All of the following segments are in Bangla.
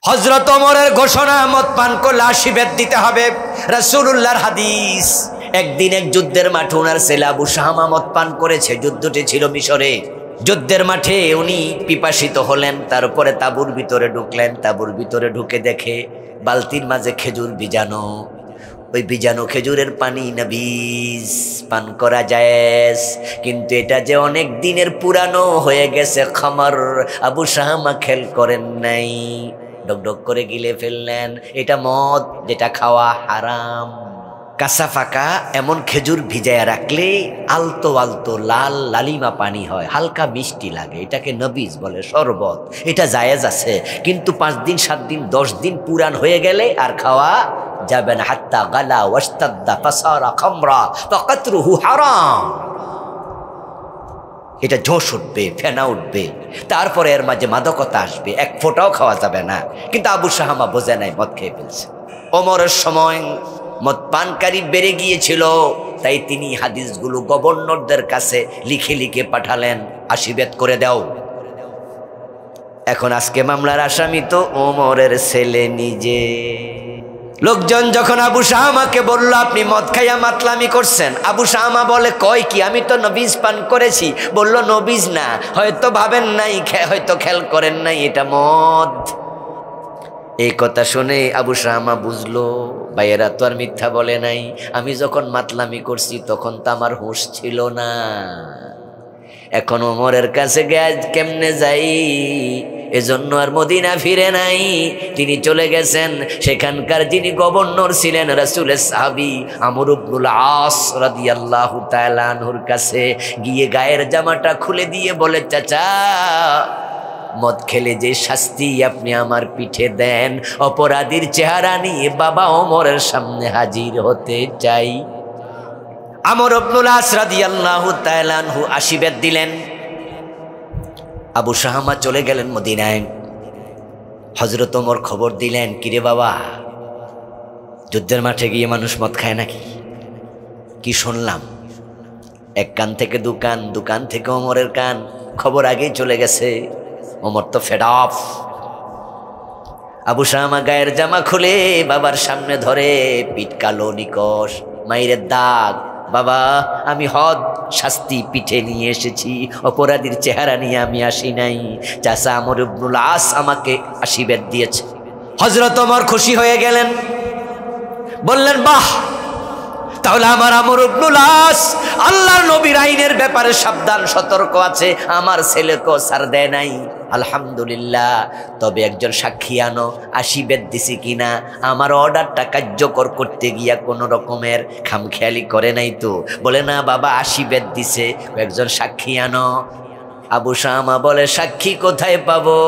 হযরত ওমরের ঘোষণা, মদ পান করলে ৮০ বেত দিতে হবে। রাসূলুল্লাহর হাদিস। একদিন এক যুদ্ধের মাঠে ওনার ছেলে আবু শাহামা মদ পান করেছে। যুদ্ধটি ছিল মিশরে। যুদ্ধের মাঠে উনি পিপাসিত হলেন, তারপরে তাঁবুর ভিতরে ঢুকলেন। তাঁবুর ভিতরে ঢুকে দেখে বালতির মাঝে খেজুর ভিজানো। ওই ভিজানো খেজুরের পানি নবীজ, পান করা জায়েজ, কিন্তু এটা যে অনেক দিনের পুরানো হয়ে গেছে খামার। আবু শাহামা খেল করেন নাই, ডকডক করে গিলে ফেললেন। এটা মদ, যেটা খাওয়া হারাম। কাঁচা ফাঁকা এমন খেজুর ভিজায়া রাখলে আলতো আলতো লাল লালিমা পানি হয়, হালকা মিষ্টি লাগে, এটাকে নবীজ বলে, শরবত। এটা জায়েজ আছে, কিন্তু 5 দিন 7 দিন 10 দিন পুরান হয়ে গেলে আর খাওয়া যাবে না। হাত্তা গালা ওয়াস্তাদ্দা ফাসারা খামরা ফাকাতরুহু হারাম। এটা জোশ উঠবে, ফেনা উঠবে, তারপরে এর মাঝে মাদকতা আসবে, এক ফোঁটাও খাওয়া যাবে না। কিন্তু আবু শাহামা বোঝে নাই, মদ খেয়ে ফেলছে। ওমরের সময় মদ পানকারী বেড়ে গিয়েছিল, তাই তিনি হাদিসগুলো গভর্নরদের কাছে লিখে লিখে পাঠালেন, ৮০ বেত করে দাও। এখন আজকে মামলার আসামি তো ওমরের ছেলে নিজে। লোকজন যখন আবু শাহামাকে বলল আপনি মদ খাইয়া মাতলামি করছেন, আবু শাহামা বলে কয় কি, আমি তো নবীজ পান করেছি। বলল নবীজ না, হয়তো ভাবেন নাই, হয়তো খেয়াল করেন নাই, এটা মদ। এই কথা শুনে আবু শাহামা বুঝলো ভাইয়েরা তো আর মিথ্যা বলে নাই, আমি যখন মাতলামি করছি তখন তো আমার হুঁশ ছিল না। এখন ওমরের কাছে কেমনে যাই, এজন্য আর মদিনা ফিরে নাই। তিনি চলে গেছেন সেখানকার যিনি গভর্নর ছিলেন, রাসূলের সাহাবী আমর ইবনুল আস রাদিয়াল্লাহু তাআলা আনহুর কাছে গিয়ে গায়ের জামাটা খুলে দিয়ে বলে, চাচা মদ খেলে যে শাস্তি আপনি আমার পিঠে দেন, অপরাধীর চেহারা নিয়ে বাবা ওমরের সামনে হাজির হতে চাই। আমর ইবনুল আস রাদিয়াল্লাহু তাআলা আনহু ৮০ বেত দিলেন। আবু শাহামা চলে গেলেন মদিনায়। হযরত ওমর খবর দিলেন, কিরে বাবা, যুদ্ধের মাঠে গিয়ে মানুষ মদ খায় নাকি? কি শুনলাম? এক কান থেকে দুকান, দুকান থেকে ওমরের কান, খবর আগেই চলে গেছে। ওমর তো ফেড অফ। আবু শাহামা গায়ের জামা খুলে বাবার সামনে ধরে, পিঠ কালো নিকশ, মাইরের দাগ। বাবা, আমি হদ শাস্তি পিঠে নিয়ে এসেছি, অপরাধীর চেহারা নিয়ে আমি আসি নাই। চাচা আমর ইবনুল আস আমাকে ৮০ বেত দিয়েছে। হযরত ওমর খুশি হয়ে গেলেন, বললেন বাহ, তাহলে আমার আমর ইবনুল আস আল্লাহর নবীর আইনের ব্যাপারে সাবধান সতর্ক আছে, আমার ছেলেকেও ছাড় দেয় নাই। আলহামদুলিল্লাহ। তবে একজন সাক্ষী আনো, ৮০ বেত দিছি কিনা, আমার অর্ডারটা কার্যকর করতে গিয়া কোনো রকমের খামখেয়ালি করে নাই তো? বলে না বাবা, ৮০ বেত দিছে, একজন সাক্ষী আনো। আবু শাহামা বলে, সাক্ষী কোথায় পাবো?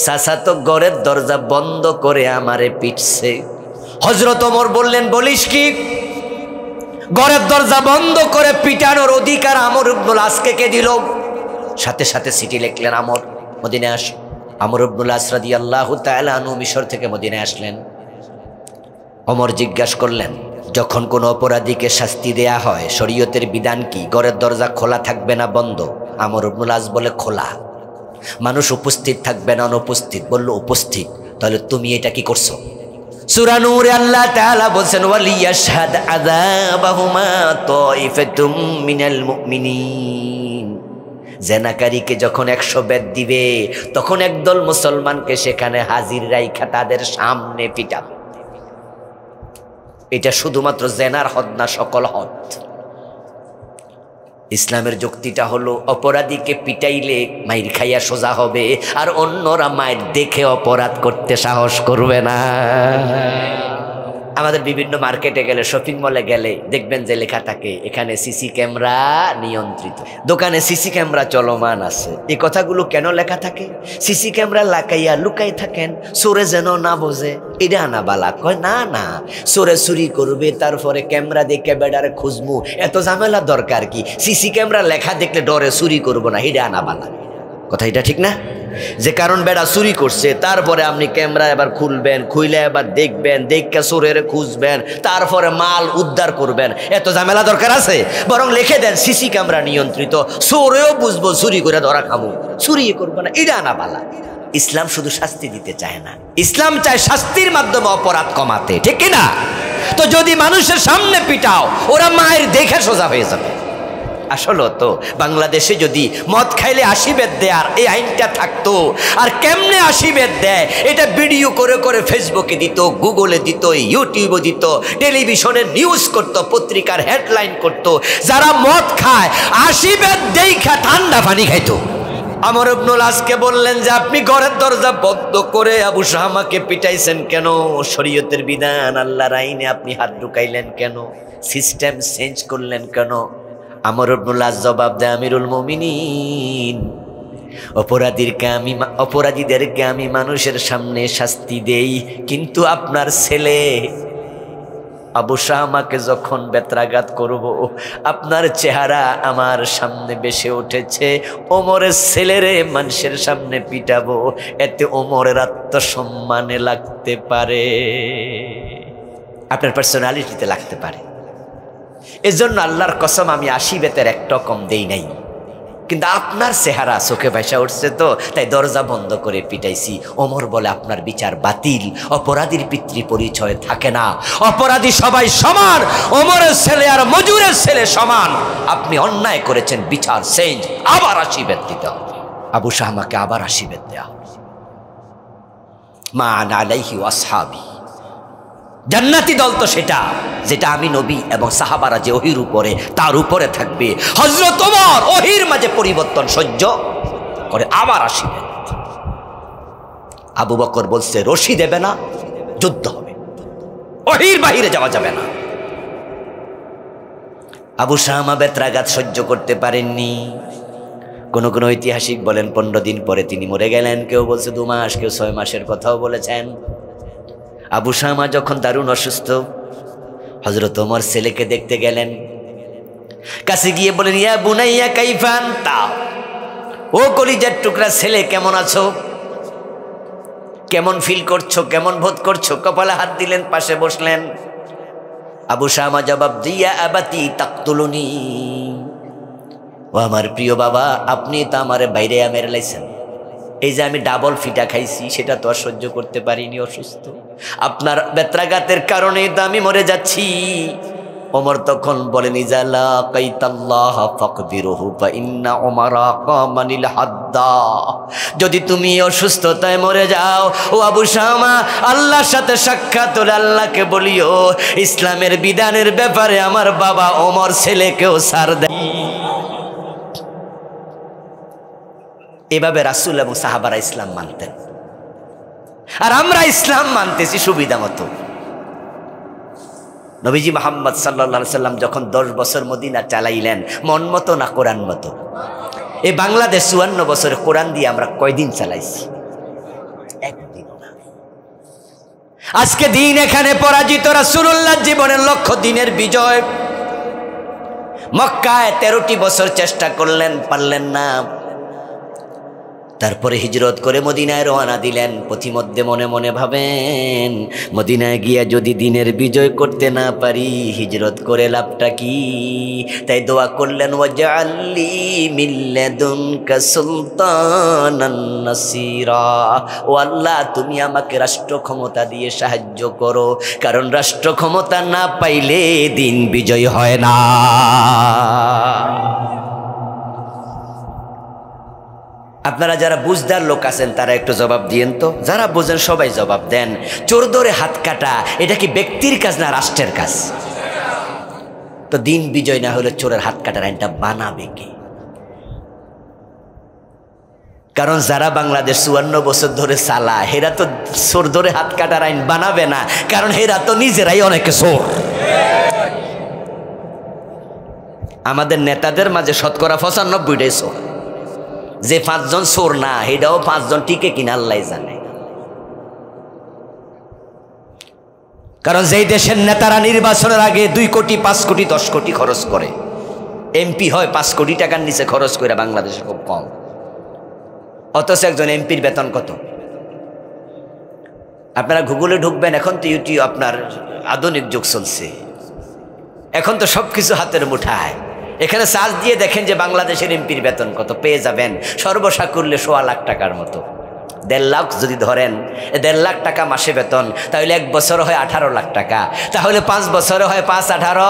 চাচা তো ঘরের দরজা বন্ধ করে আমারে পিটছে। হযরত ওমর বললেন, বলিস কি? ঘরের দরজা বন্ধ করে পিটানোর অধিকার আমর ইবনুল আসকে কে দিল? সাথে সাথে চিঠি লিখলেন, আমর মদিনায় আস। আমর ইবনুল আস রাদিয়াল্লাহু তাআলা আনহু মিশর থেকে মদিনায় আসলেন। ওমর জিজ্ঞাসা করলেন, যখন কোনো অপরাধীকে শাস্তি দেয়া হয় শরীয়তের বিধান কি? ঘরের দরজা খোলা থাকবে না বন্ধ? আমর ইবনুল আস বলে খোলা। মানুষ উপস্থিত থাকবে না অনুপস্থিত? বলল উপস্থিত। তাহলে তুমি এটা কি করছো? সূরা নূরে আল্লাহ তাআলা বলেন, ওয়ালিয়াশহাদ আযাবাহুমা তাইফাতুম মিনাল মুমিনিন। জেনাকারীকে যখন ১০০ বেত দিবে, তখন একদল মুসলমানকে সেখানে হাজির রাইখা তাদের সামনে পিটাবে। এটা শুধুমাত্র জেনার হদ না, সকল হদ। ইসলামের যুক্তিটা হলো, অপরাধীকে পিটাইলে মাইর খাইয়া সোজা হবে, আর অন্যরা মায়ের দেখে অপরাধ করতে সাহস করবে না। আমাদের বিভিন্ন মার্কেটে গেলে, শপিং মলে গেলে দেখবেন যে লেখা থাকে এখানে সিসি ক্যামেরা নিয়ন্ত্রিত, দোকানে সিসি ক্যামেরা চলমান আছে। এই কথাগুলো কেন লেখা থাকে? সিসি ক্যামেরা লাগাইয়া লুকাই থাকেন, চোরে যেন না বোঝে। এটা না বালা কয়, না না, চোরে চুরি করবে, তারপরে ক্যামেরা দেখে বেডারে খুঁজবো, এত ঝামেলা দরকার কি? সিসি ক্যামেরা লেখা দেখলে ডরে চুরি করবো না, এটা আনা বালা। কথা এটা ঠিক না? যে কারণ বেড়া চুরি করছে, তারপরে আপনি ক্যামেরা এবার খুলবেন, খুইলে এবার দেখবেন, দেখে চোরের খুঁজবেন, তারপরে মাল উদ্ধার করবেন, এত ঝামেলা দরকার আছে? বরং লিখে দেন সিসি ক্যামেরা নিয়ন্ত্রিত, চোরেও বুঝবো, চুরি করে ধরা খাবো, চুরি করবো না, এটা আনা বালা। ইসলাম শুধু শাস্তি দিতে চায় না, ইসলাম চায় শাস্তির মাধ্যমে অপরাধ কমাতে, ঠিক কিনা? তো যদি মানুষের সামনে পিটাও, ওরা মায়ের দেখে সোজা হয়ে যাবে। আসলে তো বাংলাদেশে যদি মদ খাইলে 80 বেত দেয়ার এই আইনটা থাকতো, আর কেমনে 80 বেত দেয় এটা ভিডিও করে করে ফেসবুকে দিত, গুগলে দিত, ইউটিউবে দিত, টেলিভিশনের নিউজ করত, পত্রিকার হেডলাইন করত, যারা মদ খায় 80 বেত দেইখা ঠান্ডা পানি খাইতো। আমর ইবনুল আজকে বললেন যে আপনি ঘরের দরজা বন্ধ করে আবু শাহমাকে পিটাইছেন কেন? শরীয়তের বিধান, আল্লাহর আইনে আপনি হাত ঢুকাইলেন কেন? সিস্টেম চেঞ্জ করলেন কেন? আমর ইবনুল আজ জবাব দেয়, আমিরুল মুমিনিন, অপরাধীদেরকে আমি মানুষের সামনে শাস্তি দেই, কিন্তু আপনার ছেলে আবু শাহমাকে যখন বেত্রাঘাত করব, আপনার চেহারা আমার সামনে বেশে উঠেছে, ওমরের ছেলেরে মানুষের সামনে পিটাবো, এতে ওমরের আত্মসম্মানে লাগতে পারে, আপনার পার্সোনালিটিতে লাগতে পারে। এজন্য আল্লাহর কসম আমি 80 বেতের একটা কম দেই নাই, কিন্তু আপনার চেহারা চোখে ভাসা উঠছে তো তাই দরজা বন্ধ করে পিটাইছি। ওমর বলে আপনার বিচার বাতিল, অপরাধীর পিতৃ পরিচয় থাকে না, অপরাধী সবাই সমান, ওমরের ছেলে আর মজুরের ছেলে সমান, আপনি অন্যায় করেছেন, বিচার চেঞ্জ, আবার 80 বেত দিতে হবে। আবু শাহমাকে আবার 80 বেত দেয়া হবে। মা আনা আলাইহি ওয়াসহাবি, জান্নাতি দল তো সেটা যেটা আমি নবী এবং সাহাবারা যে ওহির উপরে তার উপরে থাকবে। হযরত ওমর ওহির মাঝে পরিবর্তন সহ্য করে আবার 80 বেত। আবু বকর বলছে রশি দেবে না, যুদ্ধ হবে, ওহির বাহিরে যাওয়া যাবে না। আবু শাহমা বেত্রাঘাত সহ্য করতে পারেননি। কোন কোন ঐতিহাসিক বলেন 15 দিন পরে তিনি মরে গেলেন, কেউ বলছে 2 মাস, কেউ 6 মাসের কথাও বলেছেন। আবু শাহমা যখন দারুণ অসুস্থ, হযরত ওমর ছেলেকে দেখতে গেলেন, কাছে গিয়ে বলেন, ইয়া বুনাইয়া কাইফা আনতা, ও কলিজার টুকরা ছেলে কেমন আছো, কেমন ফিল করছো, কেমন বোধ করছো? কপালে হাত দিলেন, পাশে বসলেন। আবু শাহমা জবাব দিয়া, আবাতি তাকতুলুনি, ও আমার প্রিয় বাবা, আপনি তো আমারে বাইরে মেরে লাইছেন, এই যে আমি ডাবল ফিটা খাইছি সেটা তো আর সহ্য করতে পারিনি, অসুস্থ, আপনার বেত্রাঘাতের কারণে তো আমি মরে যাচ্ছি। ওমর তখন বলেন, ইজা লাকাইতাল্লাহ ফাকবিরহু ফা ইন্না ওমরা কামানিল হাদ্দা, যদি তুমি অসুস্থতায় মরে যাও ও আবু শাহমা, আল্লাহর সাথে সাক্ষাৎ হলে আল্লাহকে বলিও ইসলামের বিধানের ব্যাপারে আমার বাবা ওমর ছেলেকেও ছাড় দেয়। এভাবে রাসূল এবং সাহাবারা ইসলাম মানতেন, আর আমরা ইসলাম মানতেছি সুবিধা মতো। নবীজি মুহাম্মদ সাল্লাল্লাহু আলাইহি সাল্লাম যখন 10 বছর মদিনা চালাইলেন, মন মতো না কোরআন মতো? এই বাংলাদেশ 54 বছরে কোরআন দিয়ে আমরা কয়দিন চালাইছি? একদিনও না। আজকে দিন এখানে পরাজিত, রাসূলুল্লাহর জীবনের লক্ষ্য দিনের বিজয়। মক্কায় 13টি বছর চেষ্টা করলেন, পারলেন না। তারপরে হিজরত করে মদিনায় রওনা দিলেন। পথিমধ্যে মনে মনে ভাবেন, মদিনায় গিয়া যদি দিনের বিজয় করতে না পারি, হিজরত করে লাভটা কি? তাই দোয়া করলেন, ওয়াজআললি মিন লাদুনকা সুলতানান নাসিরা, ও আল্লাহ তুমি আমাকে রাষ্ট্র ক্ষমতা দিয়ে সাহায্য করো, কারণ রাষ্ট্র ক্ষমতা না পাইলে দিন বিজয় হয় না। আপনারা যারা বুঝদার লোক আছেন তারা একটু জবাব দিয়েন তো, যারা বোঝেন সবাই জবাব দেন। চোর ধরে হাত কাটা এটা কি ব্যক্তির কাজ না রাষ্ট্রের কাজ? তো দিন বিজয় না হলে চোরের হাত কাটার আইনটা বানাবে কে? কারণ যারা বাংলাদেশ 54 বছর ধরে চালা, হেরা তো চোর ধরে হাত কাটার আইন বানাবে না, কারণ হেরা তো নিজেরাই অনেকে চোর। আমাদের নেতাদের মাঝে 95%টাই চোর। যে 5 জন চোর না, এটাও 5 জন টিকে কিনা আল্লাহ জানে। কারণ যেই দেশের নেতারা নির্বাচনের আগে 2 কোটি 5 কোটি 10 কোটি খরচ করে, এমপি হয় 5 কোটি টাকার নিচে খরচ করে, বাংলাদেশে খুব কম। অথচ একজন এমপির বেতন কত? আপনারা গুগলে ঢুকবেন, এখন তো ইউটিউব, আপনার আধুনিক যুগ চলছে, এখন তো সবকিছু হাতের মুঠায়। এখানে সার্চ দিয়ে দেখেন যে বাংলাদেশের এমপির বেতন কত, পেয়ে যাবেন। সর্বসাকুল্যে 1.25 লাখ টাকার মতো, 1.5 লাখ যদি ধরেন, 1.5 লাখ টাকা মাসে বেতন, তাহলে 1 বছর হয় 18 লাখ টাকা, তাহলে 5 বছরে হয় 5 18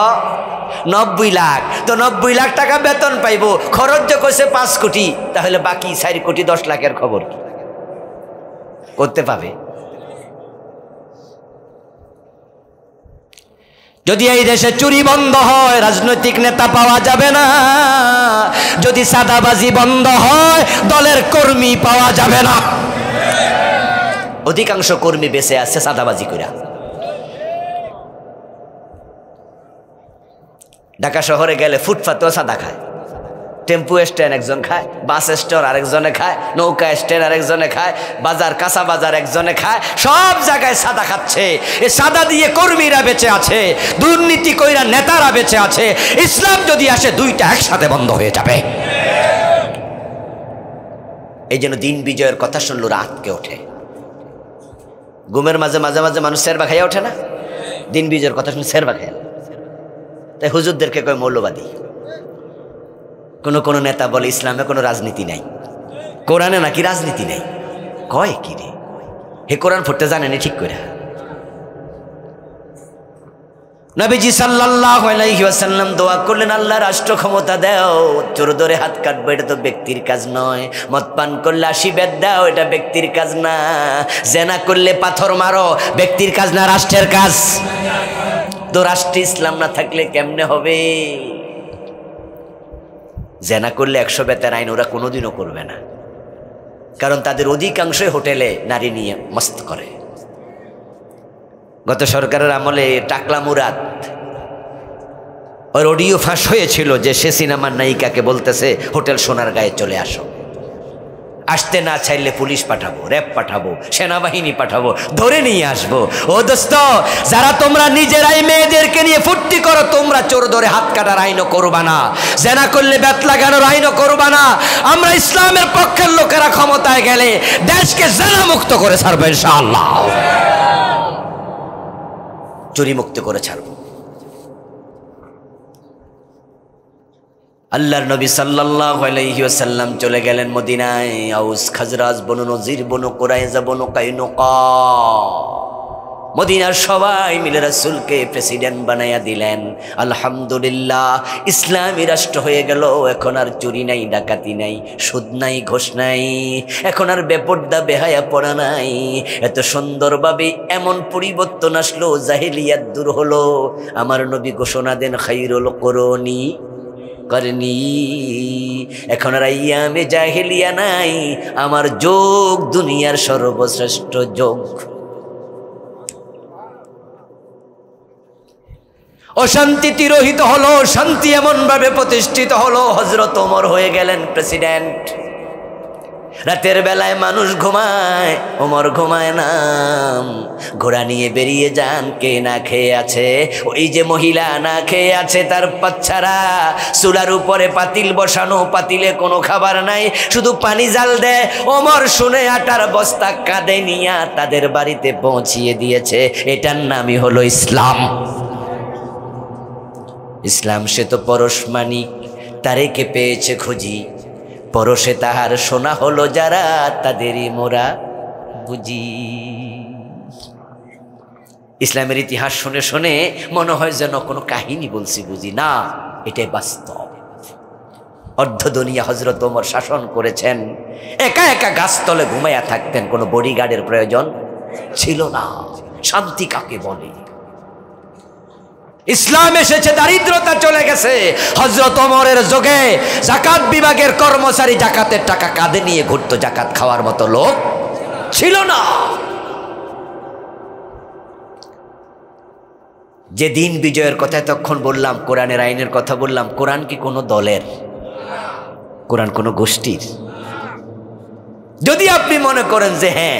90 লাখ। তো 90 লাখ টাকা বেতন পাইব, খরচ যে কইছে 5 কোটি, তাহলে বাকি 4 কোটি 10 লাখের খবর কি করতে পাবে? যদি এই দেশে চুরি বন্ধ হয়, রাজনৈতিক নেতা পাওয়া যাবে না। যদি সাদাবাজি বন্ধ হয়, দলের কর্মী পাওয়া যাবে না। অধিকাংশ কর্মী বেঁচে আছে সাদাবাজি করে। ঢাকা শহরে গেলে ফুটপাতেও সাদা খায়, টেম্পু স্ট্যান্ড একজন খায়, বাস স্ট্যান্ড আরেকজনে খায়, নৌকা স্ট্যান্ড আরেকজনে খায়, বাজার কাঁচা বাজার একজনে খায়, সব জায়গায় সাদা খাচ্ছে। এ সাদা দিয়ে কর্মীরা বেঁচে আছে, দুর্নীতি কইরা নেতারা বেঁচে আছে। ইসলাম যদি আসে, দুইটা একসাথে বন্ধ হয়ে যাবে। এই জন্য দিন বিজয়ের কথা শুনলো রাতকে ওঠে। ঘুমের মাঝে মাঝে মাঝে মানুষ সেরবা খাইয়া ওঠে না? দিন বিজয়ের কথা শুনে সেরবা খাইয়া। তাই হুজুরদেরকে কয় মৌলবাদী। কোন নেতা বলে ইসলামে কোনো রাজনীতি নাই, কোরআনে নাকি রাজনীতি নাই। কয় কি রে, হে কোরআন পড়তে জানেনি ঠিক করে? নবীজি সাল্লাল্লাহু আলাইহি ওয়াসাল্লাম দোয়া করলেন, আল্লাহ রাষ্ট্র ক্ষমতা দাও, চোর ধরে হাত কাটবো এটা তো ব্যক্তির কাজ নয়, মদ পান করলে 80 বেদ দাও, এটা ব্যক্তির কাজ না, জেনা করলে পাথর মারো, ব্যক্তির কাজ না, রাষ্ট্রের কাজ। তো রাষ্ট্রে ইসলাম না থাকলে কেমনে হবে? জেনা করলে 100 বেতের আইন ওরা কোনোদিনও করবে না, কারণ তাদের অধিকাংশই হোটেলে নারী নিয়ে মস্ত করে। গত সরকারের আমলে টাকলা মুরাদ, ওর অডিও ফাঁস হয়েছিল যে সে সিনেমার নায়িকাকে বলতেছে হোটেল সোনার গায়ে চলে আসো, আসতে না চাইলে পুলিশ পাঠাবো, র্যাব পাঠাবো, সেনাবাহিনী পাঠাবো, ধরে নিয়ে আসবো। ও দোস্ত, যারা তোমরা নিজেরাই মেয়েদেরকে নিয়ে ফুর্তি করো, তোমরা চোর ধরে হাত কাটার আইনও করবা না, জেনা করলে বেত লাগানোর আইনও করবা না। আমরা ইসলামের পক্ষের লোকেরা ক্ষমতায় গেলে দেশকে জেনা মুক্ত করে ছাড়বো ইনশাআল্লাহ, চুরি মুক্ত করে ছাড়বো। আল্লাহর নবী সাল্লাল্লাহু আলাইহি ওয়াসাল্লাম চলে গেলেন মদিনায়। আউস খাজরাজ, বনু নজির, বনু কুরাইজা, বনু কাইনুকা, মদিনার সবাই মিলে রাসূলকে প্রেসিডেন্ট বানাইয়া দিলেন। আলহামদুলিল্লাহ, ইসলামী রাষ্ট্র হয়ে গেল। এখন আর চুরি নাই, ডাকাতি নাই, সুদ নাই, ঘোষ নাই, এখন আর বেপর্দা বেহায়া পড়া নাই। এত সুন্দরভাবে এমন পরিবর্তন আসলো, জাহেলিয়াত দূর হলো। আমার নবী ঘোষণা দেন, খায়রুল কুরুনি করনি। এখন আর আইয়ামে জাহেলিয়া নাই, আমার যোগ দুনিয়ার সর্বশ্রেষ্ঠ যোগ। অশান্তি তিরোহিত হলো, শান্তি এমন ভাবে প্রতিষ্ঠিত হলো, হযরত ওমর হয়ে গেলেন প্রেসিডেন্ট। রাতের বেলায় মানুষ ঘুমায়, ওমর ঘুমায় না, ঘোড়া নিয়ে বেরিয়ে যান। কে না খেয়ে আছে? ওই যে মহিলা না খেয়ে আছে, তার বাচ্চারা। চুলার উপরে পাতিল বসানো, পাতিলে কোনো খাবার নাই, শুধু পানি জাল দেয়। ওমর শুনে আটার বস্তা কাঁধে নিয়ে তাদের বাড়িতে পৌঁছিয়ে দিয়েছে। এটার নামই হলো ইসলাম। ইসলাম সে তো পরশমানিক, তারে কে পেয়েছে খুঁজি, পরশে তাহার সোনা হলো যারা, তাদেরই মোরা বুঝি। ইসলামের ইতিহাস শুনে শুনে মনে হয় যেন কোনো কাহিনী বলছি, বুঝি না, এটাই বাস্তব। অর্ধ দুনিয়া হযরত ওমর শাসন করেছেন, একা একা গাছতলে ঘুমাইয়া থাকতেন, কোনো বডিগার্ডের প্রয়োজন ছিল না। শান্তি কাকে বলে? ইসলাম এসেছে, দারিদ্রতা চলে গেছে। হযরত ওমরের যুগে যাকাত বিভাগের কর্মচারী যাকাতের টাকা কাঁধে নিয়ে ঘুরতো, যাকাত খাওয়ার মতো লোক ছিল না। যে দিন বিজয়ের কথা তখন বললাম, কোরআনের আইনের কথা বললাম, কোরআন কি কোনো দলের? কোরআন কোনো গোষ্ঠীর? যদি আপনি মনে করেন যে হ্যাঁ,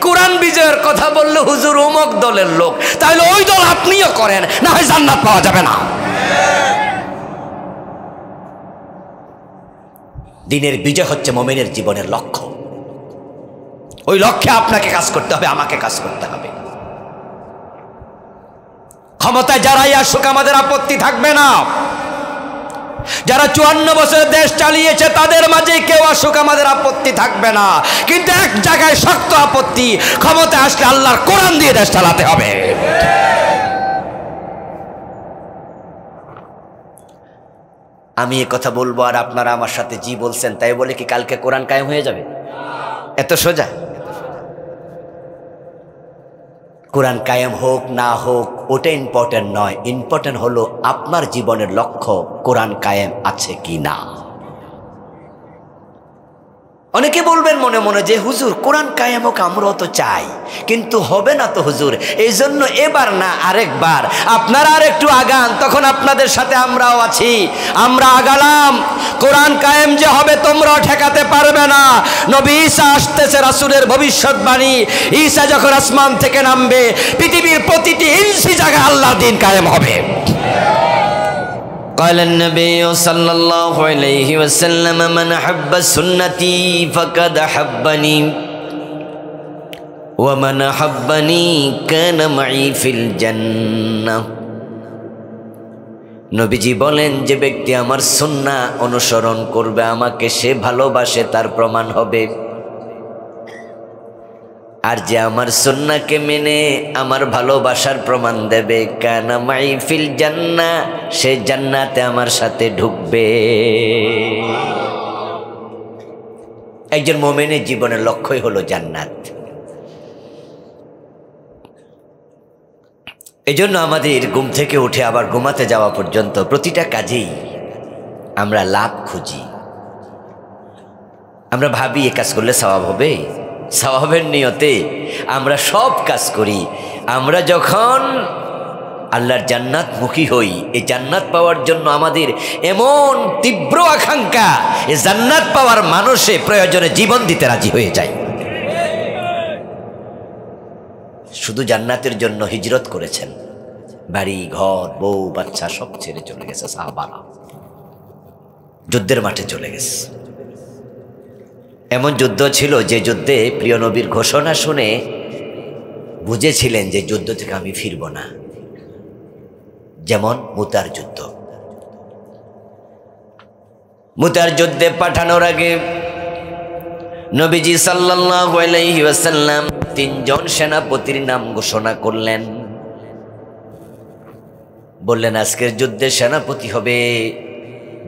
কোরআন বিজয়ের কথা বললে হুজুর অমুক দলের লোক, তাহলে ওই দল আপনিও করেন, না হয় জান্নাত পাওয়া যাবে না। দিনের বিজয় হচ্ছে মুমিনের জীবনের লক্ষ্য। ওই লক্ষ্যে আপনাকে কাজ করতে হবে, আমাকে কাজ করতে হবে। ক্ষমতায় যারাই আসুক আমাদের আপত্তি থাকবে না, যারা 54 বছর দেশ চালিয়েছে তাদের মাঝে কেউ আসুক, আমাদের আপত্তি থাকবে না, কিন্তু এক জায়গায় শক্ত আপত্তি, ক্ষমতা আসলে আল্লাহর কোরআন দিয়ে দেশ চালাতে হবে। আমি এ কথা বলবো আর আপনারা আমার সাথে জি বলছেন, তাই বলে কি কালকে কোরআন কায়েম হয়ে যাবে? এত সোজা? কোরআন কায়েম হোক না হোক ওটা ইম্পর্টেন্ট নয়, ইম্পর্টেন্ট হলো আপনার জীবনের লক্ষ্য কোরআন কায়েম আছে কি না। অনেকে বলবেন মনে মনে যে হুজুর কোরআন কায়েম হোক আমরাও তো চাই, কিন্তু হবে না তো হুজুর, এই জন্য এবার না আরেকবার আপনারা আর একটু আগান, তখন আপনাদের সাথে আমরাও আছি। আমরা আগালাম, কোরআন কায়েম যে হবে তোমরাও ঠেকাতে পারবে না। নবী ঈসা আসতেছে, রাসূলের ভবিষ্যৎবাণী, ঈসা যখন আসমান থেকে নামবে পৃথিবীর প্রতিটি ইঞ্চি জায়গায় আল্লাহর দ্বীন কায়েম হবে। قال النبي صلى الله عليه وسلم من أحب سنتي فقد أحبني ومن أحبني كان معي في الجنة। নবীজি বলেন, যে ব্যক্তি আমার সুন্নাহ অনুসরণ করবে আমাকে সে ভালোবাসে, তার প্রমাণ হবে। আর যে আমার সুন্নাহকে মেনে আমার ভালোবাসার প্রমাণ দেবে, কানা মাই ফিল জান্নাহ, সে জান্নাতে আমার সাথে ঢুকবে। একজন মুমিনের জীবনের লক্ষ্যই হলো জান্নাত। এজন্য আমাদের ঘুম থেকে উঠে আবার ঘুমাতে যাওয়া পর্যন্ত প্রতিটা কাজেই আমরা লাভ খুঁজি। আমরা ভাবি এ কাজ করলে সওয়াব হবে, সওয়াবের নিয়তে আমরা সব কাজ করি। আমরা যখন আল্লাহর জান্নাত মুখী হই, এই জান্নাত পাওয়ার জন্য আমাদের এমন তীব্র আকাঙ্ক্ষা, এই জান্নাত পাওয়ার মানুষে প্রয়োজনে জীবন দিতে রাজি হয়ে যায়। শুধু জান্নাতের জন্য হিজরত করেছেন, বাড়ি ঘর বউ বাচ্চা সব ছেড়ে চলে গেছে সাহাবারা, যুদ্ধের মাঠে চলে গেছে। এমন যুদ্ধ ছিল যে যুদ্ধে প্রিয় নবীর ঘোষণা শুনে বুঝেছিলেন যে যুদ্ধ থেকে আমি ফিরব না, যেমন মুতার যুদ্ধ। মুতার যুদ্ধে পাঠানোর আগে নবীজি সাল্লাল্লাহু আলাইহি ওয়াসাল্লাম 3 জন সেনাপতির নাম ঘোষণা করলেন। বললেন, আজকের যুদ্ধে সেনাপতি হবে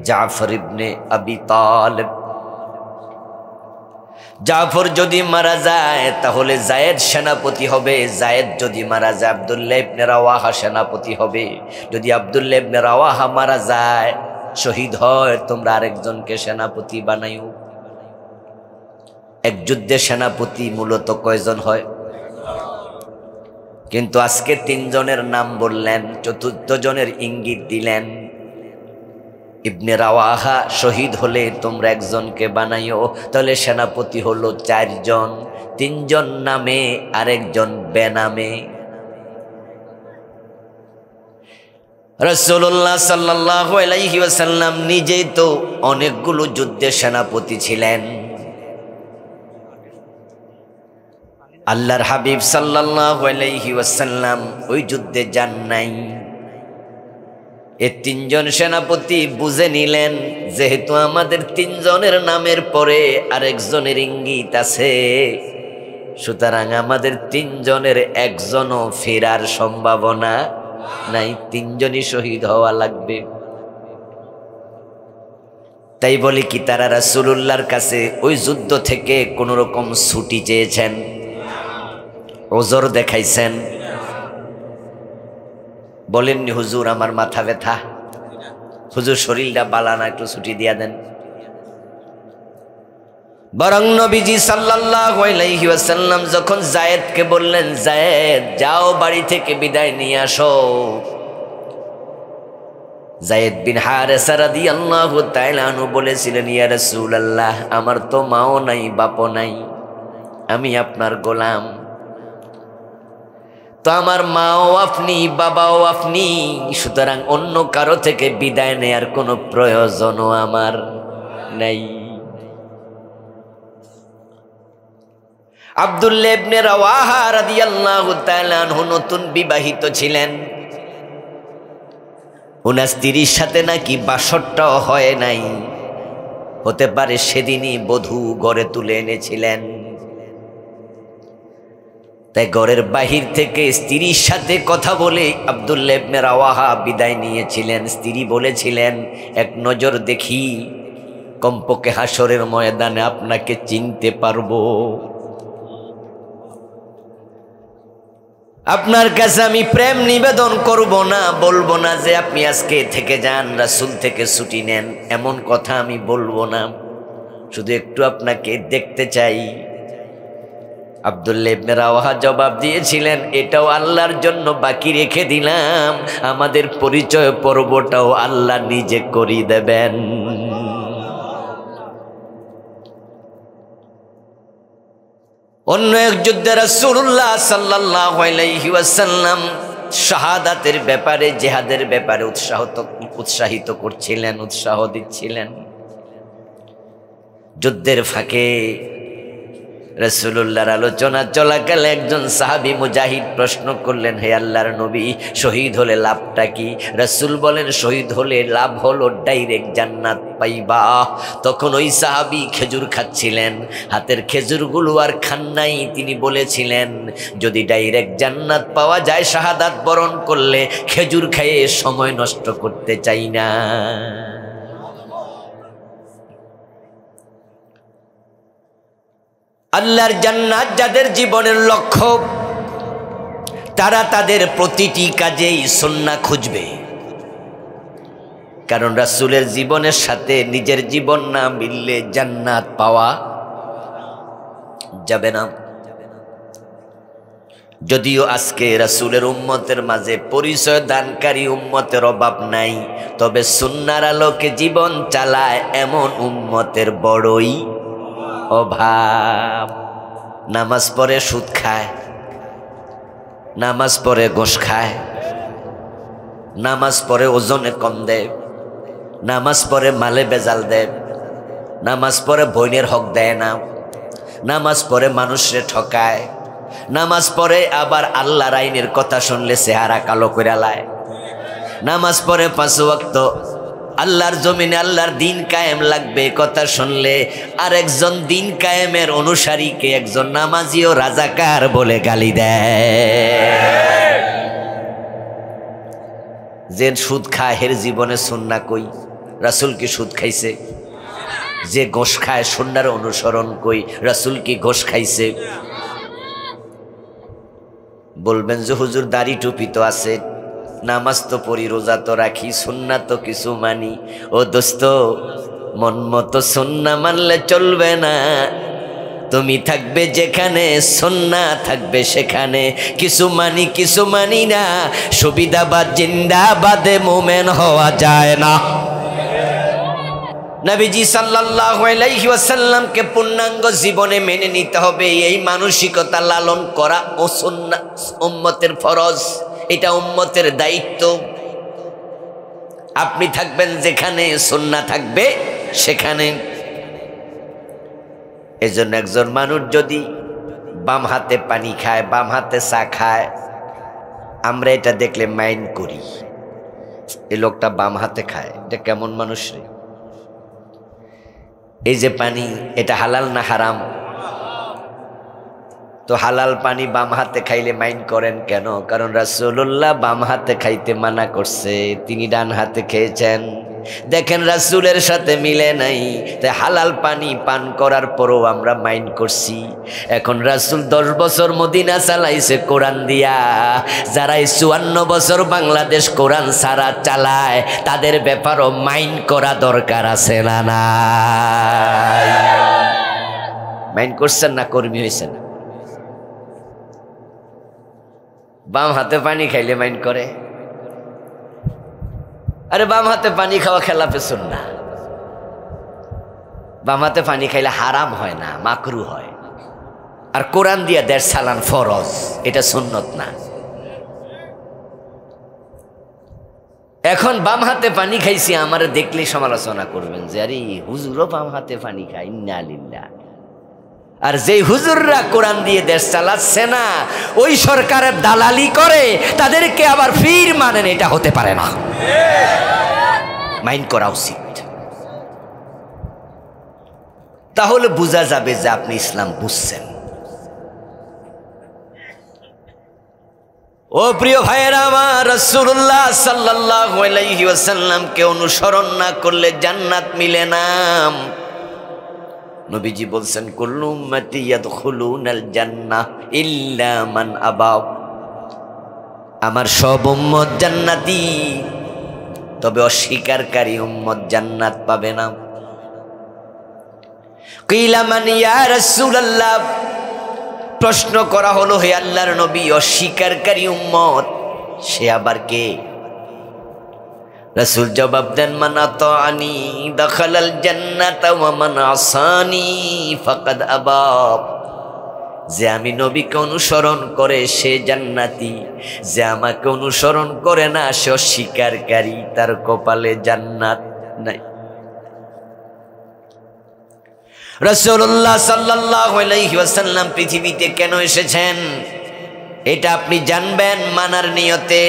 জাফর ইবনে আবি তালেব। জাফর যদি মারা যায় তাহলে জায়েদ সেনাপতি হবে, জায়েদ যদি মারা যায় আব্দুল্লাহ ইবনে রাওয়াহা সেনাপতি হবে, যদি আব্দুল্লাহ ইবনে রাওয়াহা মারা যায় শহীদ হয় তোমরা আরেকজনকে সেনাপতি বানাইও। এক যুদ্ধে সেনাপতি মূলত কয়জন হয়? কিন্তু আজকে 3 জনের নাম বললেন, 4th জনের ইঙ্গিত দিলেন। ইবনে রাওয়াহা শহীদ হলে তোমরা একজনকে বানাইও, তাহলে সেনাপতি হলো 4 জন, 3 জন নামে আরেকজন বেনামে। রাসূলুল্লাহ সাল্লাল্লাহু আলাইহি ওয়াসাল্লাম নিজেই তো অনেকগুলো যুদ্ধে সেনাপতি ছিলেন। আল্লাহর হাবিব সাল্লাল্লাহু আলাইহি ওয়াসাল্লাম ওই যুদ্ধে যান নাই। এই 3 জন সেনাপতি বুঝে নিলেন যেহেতু আমাদের 3 জনের নামের পরে আরেকজনের ইঙ্গিত আছে, সুতরাং আমাদের 3 জনের একজনও ফেরার সম্ভাবনা নাই, 3 জনই শহীদ হওয়া লাগবে। তাই বলে কি তারা রাসূলুল্লাহর কাছে ওই যুদ্ধ থেকে কোন রকম ছুটি চেয়েছেন, ওজর দেখাইছেন? বলেননি হুজুর আমার মাথা ব্যথা, হুজুর শরীরটা বালানা, একটু ছুটি দিয়া দেন। বরং নবীজি সাল্লাল্লাহু আলাইহি ওয়াসাল্লাম যখন জায়েদকে বললেন, জায়েদ যাও বাড়ি থেকে বিদায় নিয়ে আসো, জায়েদ বিন হারেসা রাদিয়াল্লাহু তাআলা আনহু বলেছিলেন, ইয়া রাসূলুল্লাহ আমার তো মাও নাই বাপও নাই, আমি আপনার গোলাম, তো আমার মাও আপনি বাবাও আপনি, সুতরাং অন্য কারো থেকে বিদায় নেয়ার কোনো প্রয়োজনও আমার নাই। আব্দুল্লাহ ইবনে রাওয়াহা রাদিয়াল্লাহু তাআলা আনহু নতুন বিবাহিত ছিলেন। ওনার স্ত্রীর সাথে নাকি বাসরটাও হয় নাই, হতে পারে সেদিনই বধূ ঘরে তুলে এনেছিলেন। তাই ঘরের বাহির থেকে স্ত্রীর সাথে কথা বলে আব্দুল্লাহ ইবনে রাওয়াহা বিদায় নিয়েছিলেন। স্ত্রী বলেছিলেন, এক নজর দেখি, কমপক্ষে হাসরের ময়দানে আপনাকে চিনতে পারবো। আপনার কাছে আমি প্রেম নিবেদন করব না, বলবো না যে আপনি আজকে থেকে যান, রাসূল থেকে ছুটি নেন, এমন কথা আমি বলবো না, শুধু একটু আপনাকে দেখতে চাই। আব্দুল্লাহ ইবনে রাওয়াহা জবাব দিয়েছিলেন, এটাও আল্লাহর জন্য বাকি রেখে দিলাম, আমাদের পরিচয় পর্বটাও আল্লাহ নিজে করে দেবেন। অন্য এক যুদ্ধে রাসূলুল্লাহ সাল্লাল্লাহু আলাইহি ওয়াসাল্লাম শাহাদাতের ব্যাপারে, জিহাদের ব্যাপারে উৎসাহিত করছিলেন, উৎসাহ দিচ্ছিলেন। যুদ্ধের ফাঁকে রাসূলুল্লাহর আলোচনা চলাকালে একজন সাহাবী মুজাহিদ প্রশ্ন করলেন, হে আল্লাহর নবী, শহীদ হলে লাভটা কি? রাসূল বলেন, শহীদ হলে লাভ হলো ডাইরেক্ট জান্নাত পাইবা। তখন ওই সাহাবী খেজুর খাচ্ছিলেন, হাতের খেজুরগুলো আর খান নাই। তিনি বলেছিলেন, যদি ডাইরেক্ট জান্নাত পাওয়া যায় শাহাদাত বরণ করলে, খেজুর খেয়ে সময় নষ্ট করতে চাই না। আল্লাহর জান্নাত যাদের জীবনের লক্ষ্য, তারা তাদের প্রতিটি কাজেই সুন্নাহ খুঁজবে, কারণ রাসূলের জীবনের সাথে নিজের জীবন না মিললে জান্নাত পাওয়া যাবে না। যদিও আজকে রাসূলের উম্মতের মাঝে পরিচয় দানকারী উম্মতের অভাব নাই, তবে সুন্নাহর আলোকে জীবন চালায় এমন উম্মতের বড়ই অভাব। নামাজ পড়ে সুদ খায়, নামাজ পড়ে ঘোষ খায়, নামাজ পড়ে ওজনে কম দেয়, নামাজ পড়ে মালে বেজাল দেয়, নামাজ পড়ে বইনের হক দেয় না, নামাজ পড়ে মানুষরে ঠকায়, নামাজ পড়ে আবার আল্লাহর আইনের কথা শুনলে চেহারা কালো করে লায়, নামাজ পড়ে 5 ওয়াক্ত আল্লাহর জমিনে আল্লাহর দিন কায়েম লাগবে কথা শুনলে আরেকজন দিন কায়েমের অনুসারীকে একজন নামাজি ও রাজাকার বলে গালি দেয়। যে সুদ খায় হের জীবনে সুন্নাহ কই? রাসূল কি সুদ খাইছে? যে ঘোষ খায় সুন্নাহর অনুসরণ কই? রাসূল কি ঘোষ খাইছে? বলবেন যে হুজুর দাড়ি টুপি তো আছে, নামাজ তো পড়ি, রোজা তো রাখি, সুন্নাহ তো কিছু মানি। ও দোস্ত, মন মতো সুন্নাহ মানলে চলবে না। তুমি থাকবে যেখানে, সুন্নাহ থাকবে সেখানে। কিছু মানি কিছু মানি না, সুবিধাবাদ জিন্দাবাদে মোমেন হওয়া যায় না। নবীজি সাল্লাল্লাহু আলাইহি ওয়াসাল্লামকে পূর্ণাঙ্গ জীবনে মেনে নিতে হবে। এই মানসিকতা লালন করা ও সুন্নাহ উম্মতের ফরজ, এটা উম্মতের দায়িত্ব। আপনি থাকবেন যেখানে, সুন্নাহ থাকবে সেখানে। এজন্য একজন মানুষ যদি বাম হাতে পানি খায়, বাম হাতে চা খায়, আমরা এটা দেখলে মাইন্ড করি, এই লোকটা বাম হাতে খায়, এটা কেমন মানুষ রে? এই যে পানি, এটা হালাল না হারাম? তো হালাল পানি বাম হাতে খাইলে মাইন্ড করেন কেন? কারণ রাসূলুল্লাহ বাম হাতে খাইতে মানা করছে, তিনি ডান হাতে খেয়েছেন। দেখেন রাসূলের সাথে মিলে নাই, তাই হালাল পানি পান করার পরও আমরা মাইন্ড করছি। এখন রাসূল 10 বছর মদিনা চালাইছে কোরআন দিয়া, যারা 54 বছর বাংলাদেশ কোরআন ছাড়া চালায়, তাদের ব্যাপারও মাইন্ড করা দরকার আছে না? নাই মাইন্ড করছেন না? কর্মী হয়েছেন? বাম হাতে পানি খাইলে মাইন্ড করে? আরে বাম হাতে পানি খাওয়া খেলাফে সুন্নাহ। বাম হাতে পানি খাইলে হারাম হয় না, মাকরু হয়। আর কোরআন দিয়া দেড় সালান ফরজ, এটা সুন্নত না। এখন বাম হাতে পানি খাইছি, আমার দেখলেই সমালোচনা করবেন যে আরে হুজুরও বাম হাতে পানি খায়, ইন্না লিল্লাহ। আর যেই হুজুররা কোরআন দিয়ে দেশ চালাচ্ছে না, ওই সরকারের দালালি করে, তাদেরকে আবার ফির মানেন, এটা হতে পারে না। মাইন্ড করা উচিত। তাহলে বোঝা যাবে যে আপনি ইসলাম বুঝছেন। ও প্রিয় ভাইয়েরা আমার, রাসূলুল্লাহ সাল্লাল্লাহু আলাইহি ওয়াসাল্লামকে অনুসরণ না করলে জান্নাত মিলে না। নবীজি বলছেন কুল্লু উম্মতি ইয়াদখুলুনাল জান্নাহ ইল্লা মান আবা, আমার সব উম্মত জান্নাতি, তবে অস্বীকারী উম্মত জান্নাত পাবে না। কিলা মান ইয়া রাসূলুল্লাহ, প্রশ্ন করা হলো হে আল্লাহর নবী, অস্বীকারী উম্মত সে আবার কে? রাসূল জবাব দেন মান আতাআনি দাখালাল জান্নাতা ওয়া মান আসানি ফাকাদ আবা, যে আমি নবীকে অনুসরণ করে সে জান্নাতি, যে আমাকে অনুসরণ করে না সে অস্বীকারী, তার কপালে জান্নাত নাই। রাসূলুল্লাহ সাল্লাল্লাহু আলাইহি ওয়াসাল্লাম পৃথিবীতে কেন এসেছেন এটা আপনি জানবেন মানার নিয়তে।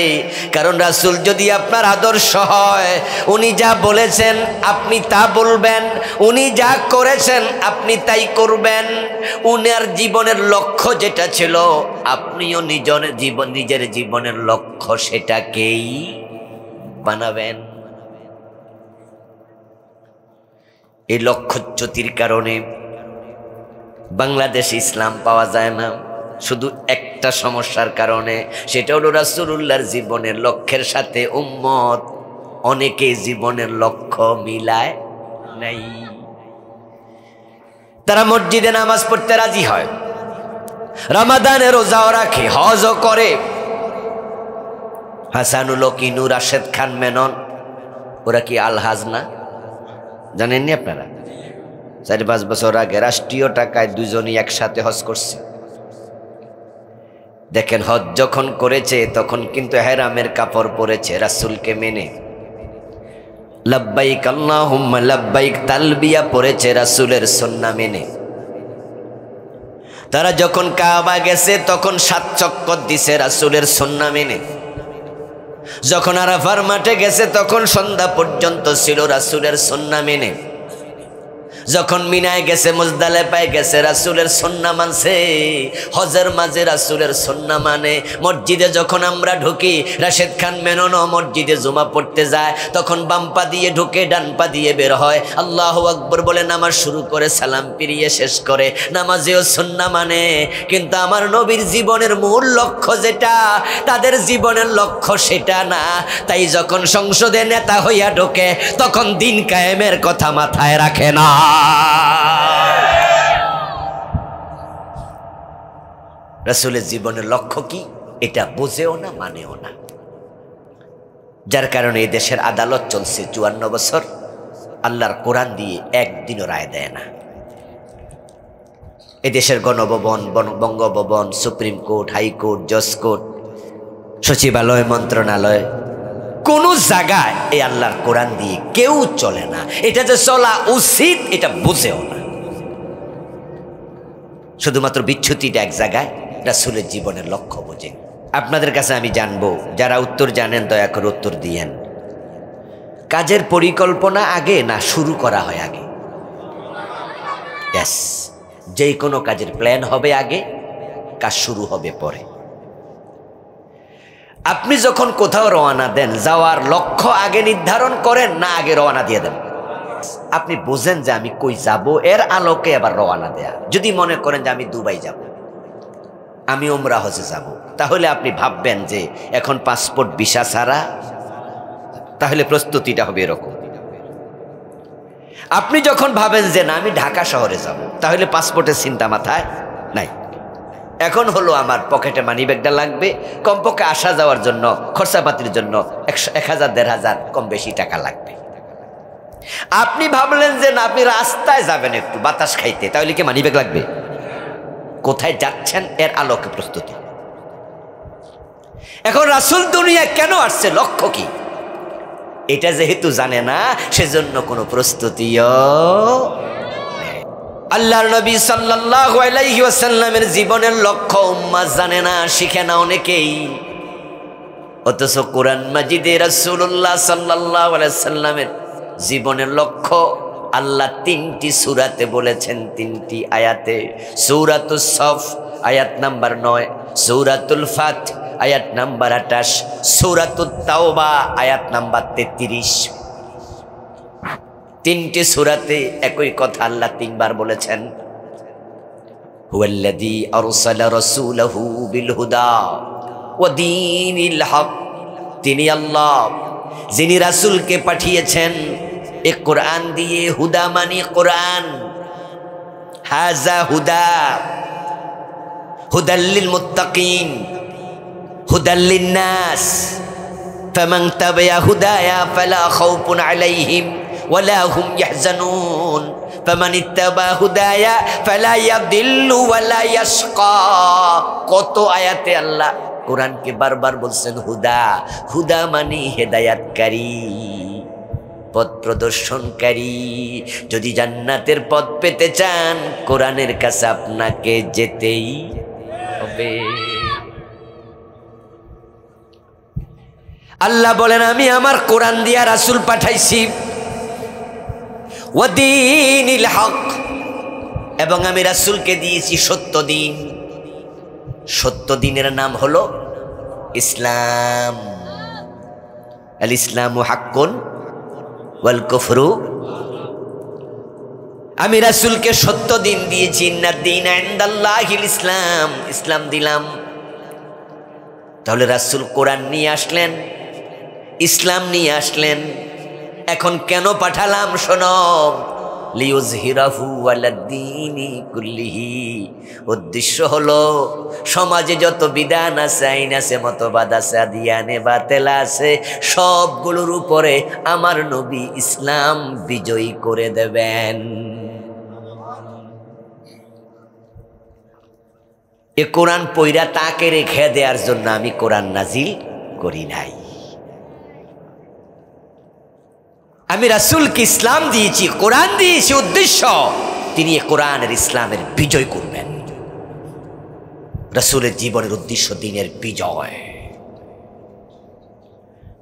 কারণ রাসূল যদি আপনার আদর্শ হয়, উনি যা বলেছেন আপনি তা বলবেন, উনি যা করেছেন আপনি তাই করবেন। উনার জীবনের লক্ষ্য যেটা ছিল আপনিও নিজের জীবনের লক্ষ্য সেটাকেই বানাবেন। এই লক্ষ্যচ্যুতির কারণে বাংলাদেশে ইসলাম পাওয়া যায় না, শুধু একটা সমস্যার কারণে, সেটা হলো রাসূলুল্লাহর জীবনের লক্ষ্যের সাথে উম্মত অনেকে জীবনের লক্ষ্য মিলায় নাই। তারা মসজিদে নামাজ পড়তে রাজি হয়, রমাদানে রোজাও রাখে, হজও করে। হাসানুল হক, রাশেদ খান মেনন, ওরা কি আলহাজ না? জানেননি আপনারা? 4-5 বছর আগে রাষ্ট্রীয় টাকায় দুজনই একসাথে হজ করছে। দেখেন, হজ যখন করেছে তখন কিন্তু হেরামের কাপড় পরেছে রাসূলকে মেনে, লাব্বাইক আল্লাহুম্মা লাব্বাইক তালবিয়া পড়েছে রাসূলের সুন্নাহ মেনে। তারা যখন কাবা গেছে তখন 7 চক্কর দিছে রাসূলের সুন্নাহ মেনে। যখন আরাফার মাঠে গেছে তখন সন্ধ্যা পর্যন্ত ছিল রাসূলের সুন্নাহ মেনে। যখন মিনায় গেছে, মুজদালিফায় গেছে, রাসূলের সুন্নাহ মানছে। হজের মাঝে রাসূলের সুন্নাহ মানে। মসজিদে যখন আমরা ঢুকি, রাশেদ খান মেননও মসজিদে জুমা পড়তে যায়, তখন বাম পা দিয়ে ঢুকে ডান পা দিয়ে বের হয়, আল্লাহু আকবার বলে নামাজ শুরু করে, সালাম ফিরিয়ে শেষ করে। নামাজেও সুন্নাহ মানে। কিন্তু আমার নবীর জীবনের মূল লক্ষ্য যেটা, তাদের জীবনের লক্ষ্য সেটা না। তাই যখন সংসদে নেতা হইয়া ঢোকে তখন দিন কায়েমের কথা মাথায় রাখে না। রাসূলের জীবনের লক্ষ্য কি এটা বোঝেও না, মানেও না। যার কারণে এই দেশের আদালত চলছে 54 বছর, আল্লাহর কোরআন দিয়ে একদিনও রায় দেয় না। এদেশের Ganabhaban, Bangabhaban, supreme court, high court, জজ কোর্ট, সচিবালয়, মন্ত্রণালয়, কোন জায়গায় এই আল্লাহর কোরআন দিয়ে কেউ চলে না। এটা যে চলা উচিত এটা বুঝেও না। শুধুমাত্র বিচ্যুতিটা এক জায়গায়, রাসূলের জীবনের লক্ষ্য বোঝে। আপনাদের কাছে আমি জানবো, যারা উত্তর জানেন দয়া করে উত্তর দিয়েন। কাজের পরিকল্পনা আগে না শুরু করা হয় আগে? ইয়েস, যে কোনো কাজের প্ল্যান হবে আগে, কাজ শুরু হবে পরে। আপনি যখন কোথাও রওনা দেন, যাওয়ার লক্ষ্য আগে নির্ধারণ করেন না আগে রওনা দিয়ে দেন? আপনি বোঝেন যে আমি কই যাব, এর আলোকে আবার রওনা দেয়া। যদি মনে করেন যে আমি দুবাই যাব, আমি উমরা হজে যাব, তাহলে আপনি ভাববেন যে এখন পাসপোর্ট ভিসা ছাড়া, তাহলে প্রস্তুতিটা হবে এরকম। আপনি যখন ভাবেন যে না আমি ঢাকা শহরে যাব, তাহলে পাসপোর্টের চিন্তা মাথায় নাই। এখন হলো আমার পকেটে মানি ব্যাগটা লাগবে, কমপক্ষে আসা যাওয়ার জন্য, খরচাপাতির জন্য 1000-1500 কম বেশি টাকা লাগবে। আপনি ভাবলেন যে না আপনি রাস্তায় যাবেন একটু বাতাস খাইতে, তাহলে কি মানি ব্যাগ লাগবে? কোথায় যাচ্ছেন এর আলোকে প্রস্তুতি। এখন রাসূল দুনিয়া কেন আসছে, লক্ষ্য কি, এটা যেহেতু জানে না, সেজন্য কোনো প্রস্তুতিও। আল্লাহর নবী সাল্লাল্লাহু আলাইহি ওয়াসাল্লামের জীবনের লক্ষ্য উম্মাহ জানে না, শিখে না অনেকেই। অথচ কোরআন মাজিদে রাসূলুল্লাহ সাল্লাল্লাহু আলাইহি সাল্লামের জীবনের লক্ষ্য আল্লাহ 3টি সূরাতে বলেছেন, 3টি আয়াতে। সূরাতুস সফ আয়াত নাম্বার 9, সূরাতুল ফাত আয়াত নাম্বার 28, সূরাতুত তাওবা আয়াত নাম্বার 33। 3টি সূরাতে একই কথা আল্লাহ 3বার বলেছেন। হুয়াল্লাযী আরসালা রাসূলাহু বিল হুদা ওয়া দীনিল হক। তিনি আল্লাহ যিনি রাসূলকে পাঠিয়েছেন এ কোরআন দিয়ে, হুদা মানে কোরআন। হাযা হুদা, হুদাল লিল মুত্তাকিন, হুদাল লিন নাস, ফামান তাবিআ হুদায়া ফালা খাউফুন আলাইহিম ওয়ালা হুম ইয়াহজানুন, ফামান ইত্তাবা হুদায়া ফালা ইয়াদিল্লু ওয়ালা ইয়াশকা। কত আয়াতে আল্লাহ কোরআনকে বারবার বলছেন হুদা। হুদা মানে হেদায়াতকারী, পথ প্রদর্শনকারী। যদি জান্নাতের পথ পেতে চান কোরআনের কাছে আপনাকে যেতেই হবে। আল্লাহ বলেন আমি আমার কোরআন দিয়া রাসূল পাঠাইছি, ওয়া দীনিল হক, এবং আমি রাসূলকে দিয়েছি সত্য দিন। সত্য দিনের নাম হলো ইসলাম। আল ইসলামু হাক্কুন ওয়াল কুফরু। আমি রাসূলকে সত্য দিন দিয়েছি, ইন্নাদ-দীনা ইনদাল্লাহিল ইসলাম, ইসলাম দিলাম। তাহলে রাসূল কোরআন নিয়ে আসলেন, ইসলাম নিয়ে আসলেন। এখন কেন পাঠালাম শোনো, লিউযহিরাহু আলাদ-দীনি কুল্লিহি। উদ্দেশ্য হলো সমাজে যত বিধান আছে, আইন আছে, মতবাদ আছে, আদিয়ানে বাতেল আছে, সবগুলোর উপরে আমার নবী ইসলাম বিজয়ী করে দেবেন। এ কোরআন পইরা তাকে রেখে দেওয়ার জন্য আমি কোরআন নাজিল করি নাই। আমি রাসূলকে ইসলাম দিয়েছি, কোরআন দিয়েছি, উদ্দেশ্য তিনি এ কোরআনের ইসলামের বিজয় করবেন। রাসূলের জীবনের উদ্দেশ্য দিনের বিজয়।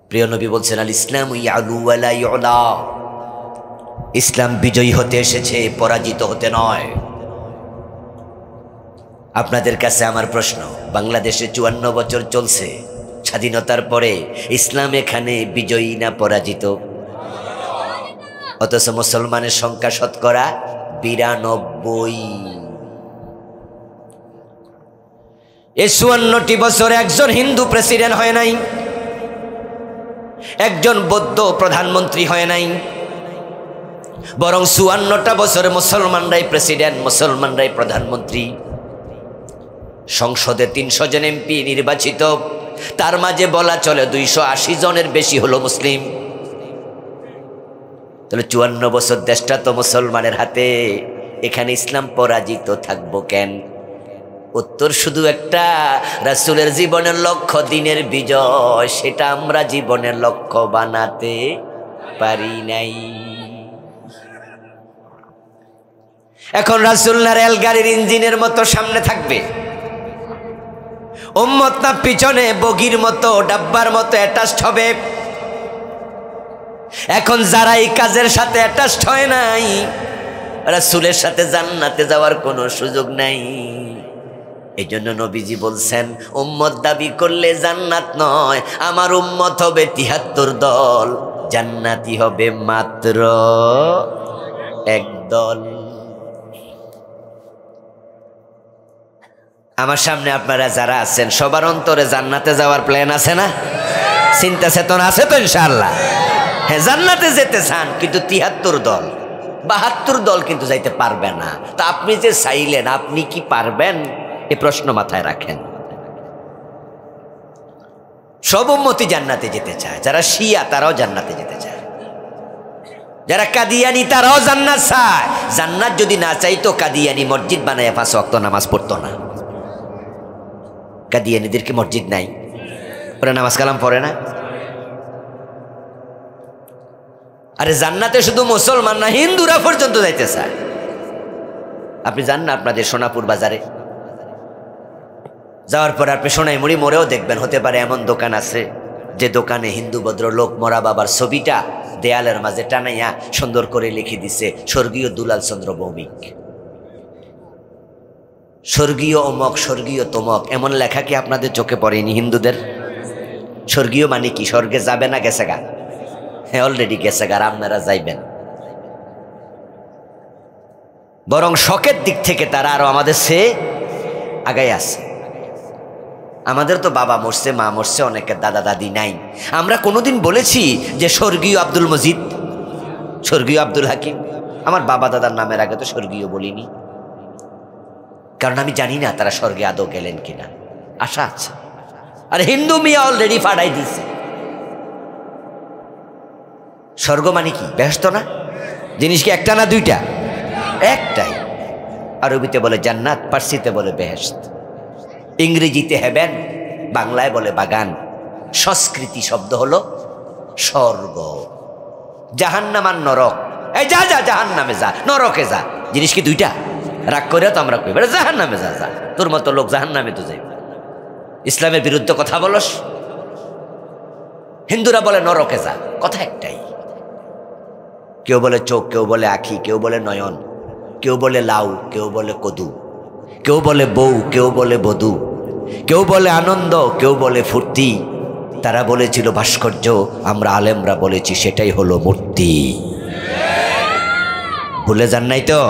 প্রিয় নবী বলছেন আল ইসলামু ইয়ালু ওয়া লা ইউলা। ইসলাম বিজয়ী হতে এসেছে, পরাজিত হতে নয়। আপনাদের কাছে আমার প্রশ্ন, বাংলাদেশে 54 বছর চলছে স্বাধীনতার পরে, ইসলাম এখানে বিজয়ী না পরাজিত? অথচ মুসলমানের সংখ্যা শতকরা 92। এই 54টি বছর একজন হিন্দু প্রেসিডেন্ট হয় নাই, একজন বৌদ্ধ প্রধানমন্ত্রী হয় নাই, বরং 54টা বছরে মুসলমানরাই প্রেসিডেন্ট, মুসলমানরাই প্রধানমন্ত্রী। সংসদে 300 জন এমপি নির্বাচিত, তার মাঝে বলা চলে 280 জনের বেশি হলো মুসলিম। তাহলে 54 বছর দেশটা তো মুসলমানের হাতে, এখানে ইসলাম পরাজিত থাকবো কেন? উত্তর শুধু একটা, রাসূলের জীবনের লক্ষ্য দিনের বিজয়, সেটা আমরা জীবনের লক্ষ্য বানাতে পারি নাই। এখন রাসূল না রেলগাড়ির ইঞ্জিনের মতো সামনে থাকবে, উম্মত না পিছনে বগির মতো, ডাব্বার মতো অ্যাটাচড হবে। এখন যারা এই কাজের সাথে অ্যাটাচড হয় নাই, রাসূলের সাথে জান্নাতে যাওয়ার কোনো সুযোগ নাই। এই জন্য নবীজি বলছেন উম্মত দাবি করলে জান্নাত নয়, আমার উম্মত হবে 73 দল, জান্নাতি হবে মাত্র 1 দল। আমার সামনে আপনারা যারা আছেন সবার অন্তরে জান্নাতে যাওয়ার প্ল্যান আছে না? চিন্তা চেতনা আছে তো ইনশাআল্লাহ? হ্যাঁ, জান্নাতে যেতে চান, কিন্তু 73 দল 72 দল কিন্তু যাইতে পারবে না। তা আপনি যে চাইলেন, আপনি কি পারবেন? এই প্রশ্ন মাথায় রাখেন। সব উম্মতি জান্নাতে যেতে চায়, যারা শিয়া তারাও জান্নাতে যেতে চায়, যারা কাদিয়ানি তারাও জান্নাত চায়। জান্নাত যদি না চাইতো কাদিয়ানি মসজিদ বানায় 5 ওয়াক্ত নামাজ পড়তো না। কাদিয়ানিদের কি মসজিদ নাই? ওরা নামাজ কালাম পড়ে না? আরে জান্নাতে শুধু মুসলমান না, হিন্দুরা পর্যন্ত যাইতে চায়। আপনি যান না আপনাদের সোনাপুর বাজারে, যাওয়ার পর আপনি সোনাইমুড়ি মোড়েও দেখবেন, হতে পারে এমন দোকান আছে যে দোকানে হিন্দু ভদ্রলোক মরা বাবার ছবিটা দেয়ালের মাঝে টানাইয়া সুন্দর করে লিখে দিছে স্বর্গীয় দুলাল চন্দ্র ভৌমিক, স্বর্গীয় অমক, স্বর্গীয় তমক, এমন লেখা কি আপনাদের চোখে পড়েনি হিন্দুদের? স্বর্গীয় মানে কি? স্বর্গে যাবে না গেছে গা? হ্যাঁ, অলরেডি গেছে গা, আপনারা যাইবেন। বরং শখের দিক থেকে তারা আরো আমাদের সে আগাই আছে। আমাদের তো বাবা মরছে, মা মরছে, অনেকের দাদা দাদি নাই। আমরা কোনোদিন বলেছি যে স্বর্গীয় আব্দুল মজিদ, স্বর্গীয় আব্দুল হাকিম? আমার বাবা দাদার নামের আগে তো স্বর্গীয় বলিনি, কারণ আমি জানি না তারা স্বর্গে আদৌ গেলেন কিনা। আশা আছে। আর হিন্দু মিয়া অলরেডি ফাড়াই দিছে। স্বর্গ মানে কি? বেহেশত না? জিনিস কি একটা না দুইটা? একটাই। আরবিতে বলে জান্নাত, পার্সিতে বলে বেহেশত, ইংরেজিতে হেভেন, বাংলায় বলে বাগান। সংস্কৃতি শব্দ হলো স্বর্গ। জাহান্নাম আর নরক, এই যা যা জাহান্নামে যা, নরকে যা, জিনিস কি দুইটা? রাগ করে তো আমরা কই জাহান্নামে যা, যা তোর মতো লোক জাহান্নামে তো যাই। ইসলামের বিরুদ্ধে কথা বলস। হিন্দুরা বলে নরকে যা, কথা একটাই। কেউ বলে চোখ, কেউ বলে আখি, কেউ বলে নয়ন, কেউ বলে লাউ, কেউ বলে কদু, কেউ বলে বউ, কেউ বলে বধূ, কেউ বলে আনন্দ, কেউ বলে ফুর্তি। তারা বলেছিল ভাস্কর্য, আমরা আলেমরা বলেছি সেটাই হলো মূর্তি। ভুলে যান নাই তো?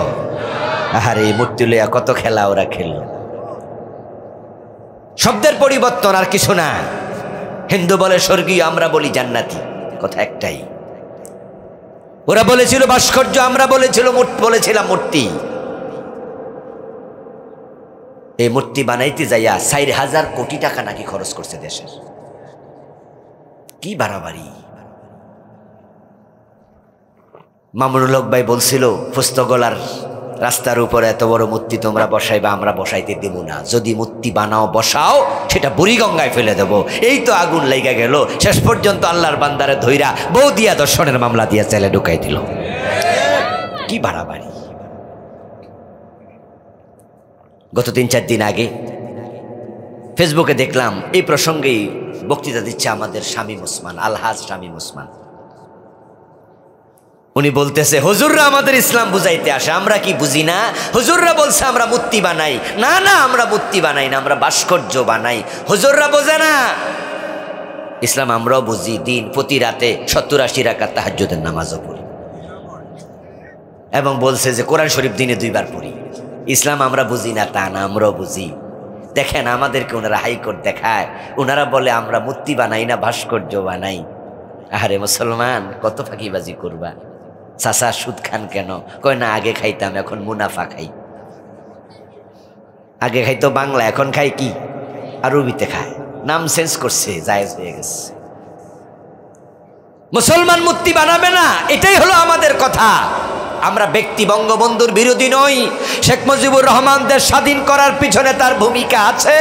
আরে এই মূর্তি লইয়া কত খেলা ওরা খেলল। শব্দের পরিবর্তন আর কিছু না। হিন্দু বলে স্বর্গীয়, আমরা বলি জান্নাতি, কথা একটাই। ওরা বলেছিল ভাস্কর্য, আমরা বলেছিলাম মূর্তি। এই মূর্তি বানাইতে যাইয়া 4,000 কোটি টাকা নাকি খরচ করছে দেশের। কি বাড়াবাড়ি! মামুনুল হক ভাই বলছিল পুস্তকলার রাস্তার উপরে এত বড় মূর্তি তোমরা বসাইবা, আমরা বসাইতে দেব না। যদি মূর্তি বানাও বসাও, সেটা বুড়িগঙ্গায় ফেলে দেব। এই তো আগুন লেগে গেল। শেষ পর্যন্ত আল্লাহর বান্দারে ধইরা বউ দিয়া দর্শনের মামলা দিয়া জেলে ঢুকাই দিল। কি বাড়াবাড়ি! গত 3-4 দিন আগে ফেসবুকে দেখলাম এই প্রসঙ্গেই বক্তৃতা দিচ্ছে আমাদের শামীম ওসমান, আলহাজ শামীম ওসমান। উনি বলতেছে হুজুররা আমাদের ইসলাম বুঝাইতে আসে, আমরা কি বুঝি না? হুজুররা বলছে আমরা মূর্তি বানাই। না না, আমরা মূর্তি বানাই না, আমরা ভাস্কর্য বানাই। হুজুররা বোঝে না ইসলাম, আমরাও বুঝি। দিন প্রতি রাতে 70-80 রাকাত তাহাজ্জুদের নামাজও পড়ি, এবং বলছে যে কোরআন শরীফ দিনে 2 বার পড়ি। ইসলাম আমরা বুঝি না তা না, আমরাও বুঝি। দেখেন আমাদেরকে ওনারা হাইকোর্ট দেখায়, ওনারা বলে আমরা মূর্তি বানাই না, ভাস্কর্য বানাই। আরে মুসলমান, কত ফাঁকিবাজি করবা? চাচা সুদ খান কেন? কয় না আগে খাইতাম, এখন মুনাফা খাই। আগে খাইতো বাংলা, এখন খাই কি আরবিতে খায়। নাম চেঞ্জ করছে, জায়েজ হয়ে গেছে। মুসলমান মূর্তি বানাবে না, এটাই হলো আমাদের কথা। আমরা ব্যক্তি বঙ্গবন্ধুর বিরোধী নই। শেখ মুজিবুর রহমান দেশ স্বাধীন করার পিছনে তার ভূমিকা আছে,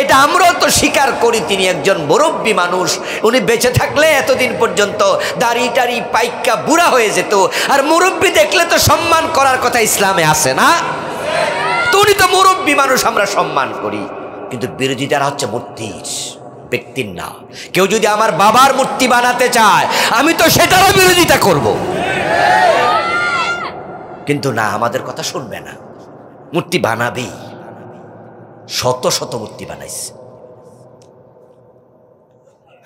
এটা আমরাও তো স্বীকার করি। তিনি একজন মুরব্বী মানুষ। উনি বেঁচে থাকলে এতদিন পর্যন্ত দাড়ি টাড়ি পাইকা বুড়া হয়ে যেত। আর মুরব্বী দেখলে তো সম্মান করার কথা ইসলামে আছে না? তো উনি তো মুরব্বী মানুষ, আমরা সম্মান করি। কিন্তু বিরোধিতারা হচ্ছে মূর্তির, ব্যক্তির না। কেউ যদি আমার বাবার মূর্তি বানাতে চায়, আমি তো সেটারও বিরোধিতা করব। কিন্তু না, আমাদের কথা শুনবে না। মূর্তি বানাবেই, শত শত মূর্তি বানাইছে।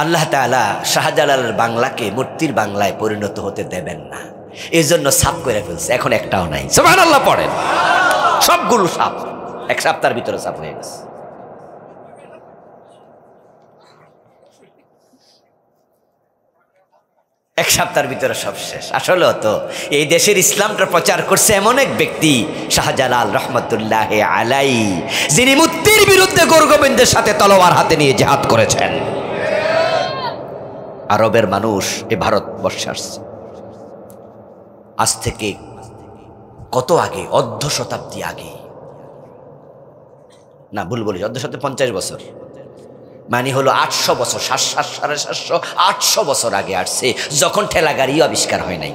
আল্লাহ তাআলা শাহজালালের বাংলাকে মূর্তির বাংলায় পরিণত হতে দেবেন না, এই জন্য সাফ করে ফেলছে। এখন একটাও নাই। সুবহানাল্লাহ পড়েন। সবগুলো সাফ, 1 সপ্তাহের ভিতরে সাফ হয়ে গেছে। এক সপ্তাহের ভিতরে সব শেষ। আসলে তো এই দেশের ইসলামটা প্রচার করছে এমন এক ব্যক্তি, শাহজালাল রহমতুল্লাহ আলাই, যিনি মূর্তির বিরুদ্ধে গোরগোবিন্দের সাথে তলোয়ার হাতে নিয়ে জিহাদ করেছেন। আরবের মানুষ এই ভারতবর্ষে আসছে আজ থেকে কত আগে, অর্ধ শতাব্দী আগে, না ভুল বলি, অর্ধ শতাব্দী 50 বছর, মানে হলো 800 বছর, 700, 800 বছর আগে আসছে, যখন ঠেলা গাড়িও আবিষ্কার হয় নাই,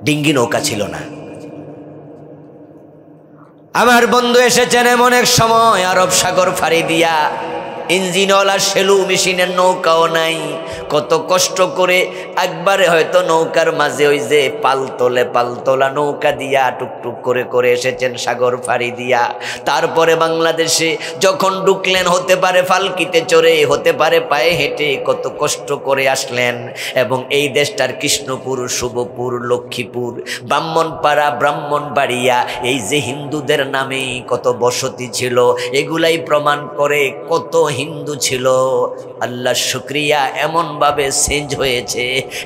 ডিঙ্গি নৌকা ছিল না। আমার বন্ধু এসেছেন এমন এক সময়, আরব সাগর ফাড়ি দিয়া ইঞ্জিনওয়ালা সেলু মেশিনের নৌকাও নাই। কত কষ্ট করে একবারে হয়তো নৌকার মাঝে ওই যে পালতোলা নৌকা দিয়া টুকটুক করে করে এসেছেন সাগর ফাড়ি দিয়া। তারপরে বাংলাদেশে যখন ঢুকলেন, হতে পারে ফালকিতে চড়ে, হতে পারে পায়ে হেঁটে, কত কষ্ট করে আসলেন। এবং এই দেশটার কৃষ্ণপুর, শুভপুর, লক্ষ্মীপুর, ব্রাহ্মণপাড়া, ব্রাহ্মণবাড়িয়া, এই যে হিন্দুদের নামে কত বসতি ছিল, এগুলাই প্রমাণ করে কত হিন্দু ছিল। আল্লাহ শুকরিয়া, এমনভাবে চেঞ্জ হয়েছে।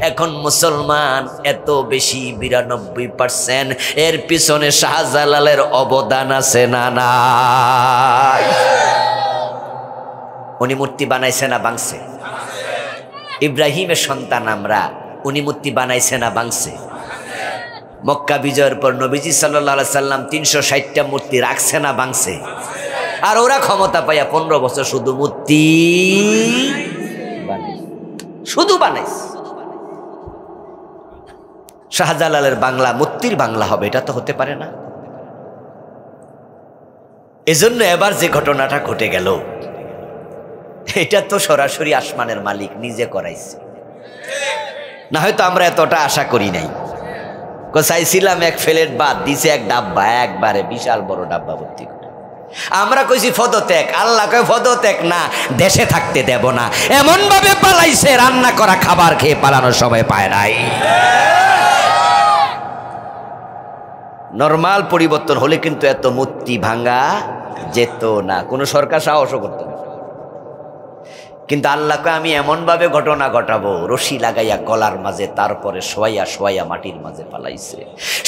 এখন মুসলমান এত বেশি 92%। এর পিছনে শাহজালালের অবদান আছে না নাই? উনি মূর্তি বানাইছে না ভাঙছে? ইব্রাহিমের সন্তান আমরা, উনি মূর্তি বানাইছে না ভাঙছে? মক্কা বিজয়ের পর নবীজি সাল্লাল্লাহু আলাইহি সাল্লাম 360টা মূর্তি রাখছে না ভাঙছে? আর ওরা ক্ষমতা পাইয়া 15 বছর শুধু মূর্তি শুধু বানাইছে। শাহজালালের বাংলা মূর্তির বাংলা হবে, এটা তো হতে পারে না। এজন্য এবার যে ঘটনাটা ঘটে গেল, এটা তো সরাসরি আসমানের মালিক নিজে করাইছে, না হয়তো আমরা এতটা আশা করি নাই। চাইছিলাম এক ফেলেট বাদ, দিছে এক ডাব্বা, একবারে বিশাল বড় ডাব্বা ভর্তি করে। আমরা কইছি পদত্যাগ, আল্লাহ কয় পদত্যাগ না, দেশে থাকতে দেব না। এমন ভাবে পালাইছে, রান্না করা খাবার খেয়ে পালানোর সময় পায় নাই। নরমাল পরিবর্তন হলে কিন্তু এত মূর্তি ভাঙা যেত না, কোনো সরকার সাহসও করত না। কিন্তু আল্লাহকে আমি এমনভাবে ঘটনা ঘটাবো, রশি লাগাইয়া গলার মাঝে, তারপরে শোয়াইয়া শোয়াইয়া মাটির মাঝে ফালাইছে।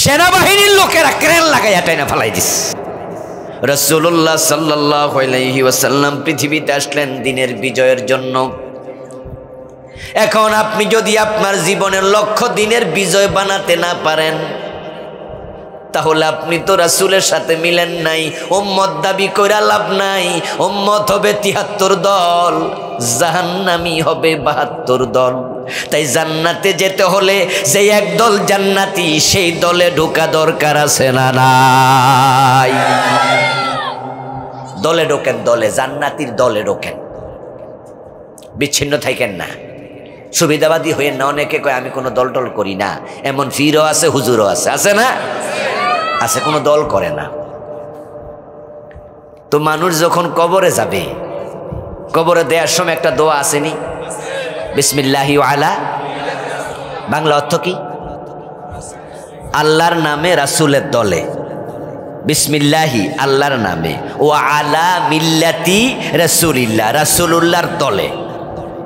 সেনাবাহিনীর লোকেরা ক্রেন লাগাইয়া টাইনা ফালাই দিস। রাসূলুল্লাহ সাল্লাল্লাহু আলাইহি ওয়াসাল্লাম পৃথিবীতে আসলেন দিনের বিজয়ের জন্য। এখন আপনি যদি আপনার জীবনের লক্ষ্য দিনের বিজয় বানাতে না পারেন, তাহলে আপনি তো রাসূলের সাথে মিলেন নাই। উম্মত দাবি কইরা লাভ নাই। উম্মত হবে 73 দল, জাহান্নামী হবে 72 দল। তাই জান্নাতে যেতে হলে যে এক দল জান্নাতি, সেই দলে ঢোকা দরকার আছে না নাই? দলে ঢোকেন, দলে, জান্নাতির দলে ঢোকেন, বিচ্ছিন্ন থাকেন না, সুবিধাবাদী হইেন না। অনেকে কয় আমি কোনো দল টল করি না, এমন ফিরও আছে, হুজুরও আছে, আছে না? আছে, কোনো দল করে না। তো মানুষ যখন কবরে যাবে, কবরে দেওয়ার সময় একটা দোয়া আসেনি? বিসমিল্লাহি আলা, বাংলা অর্থ কি? আল্লাহর নামে রাসূলের দলে, বিসমিল্লাহি আল্লাহর নামে, ও আলা মিল্লাতি রাসূলিল্লাহ, রাসূলুল্লাহর দলে।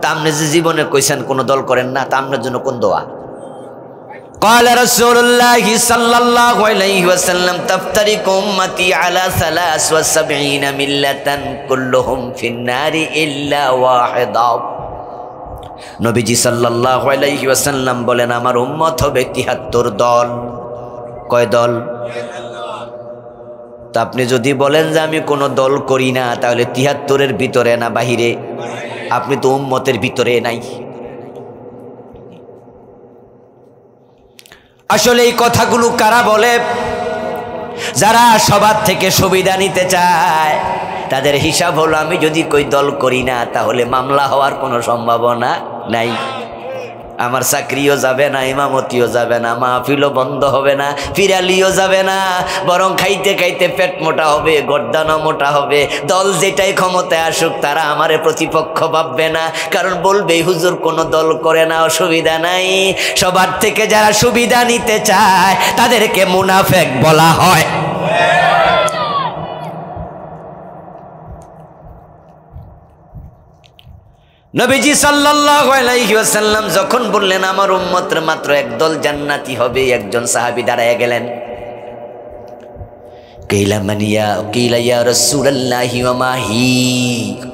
তা আপনি যে জীবনে কইছেন কোনো দল করেন না, তা আপনার জন্য কোন দোয়া? قال رسول الله صلى الله عليه وسلم تفترق أمتي على 73 ملة كلهم في النار إلا واحدة। নবীজি সাল্লাল্লাহু আলাইহি ওয়াসাল্লাম বলেন আমার উম্মত হবে 73 দল। কয় দল? তা আপনি যদি বলেন যে আমি কোনো দল করি না, তাহলে 73-এর ভিতরে না বাহিরে? আপনি তো উম্মতের ভিতরে নাই। আসলে এই কথাগুলো কারা বলে? যারা সবার থেকে সুবিধা নিতে চায়। তাদের হিসাব হলো আমি যদি কই দল করি না, তাহলে মামলা হওয়ার কোনো সম্ভাবনা নাই, আমার চাকরিও যাবে না, ইমামতিও যাবে না, মাহফিলও বন্ধ হবে না, ফিরালিও যাবে না, বরং খাইতে খাইতে পেট মোটা হবে, গর্দানও মোটা হবে। দল যেটাই ক্ষমতায় আসুক, তারা আমারে প্রতিপক্ষ ভাববে না, কারণ বলবে হুজুর কোনো দল করে না, অসুবিধা নাই। সবার থেকে যারা সুবিধা নিতে চায় তাদেরকে মুনাফেক বলা হয়। নবীজি সাল্লাল্লাহু আলাইহি ওয়াসাল্লাম যখন বললেন আমার উম্মতের মাত্র একদল জান্নাতি হবে, একজন সাহাবী দাঁড়ায় গেলেন। কিলা মানিয়া কিলা ইয়া রাসূলুল্লাহি ওয়া মা হি,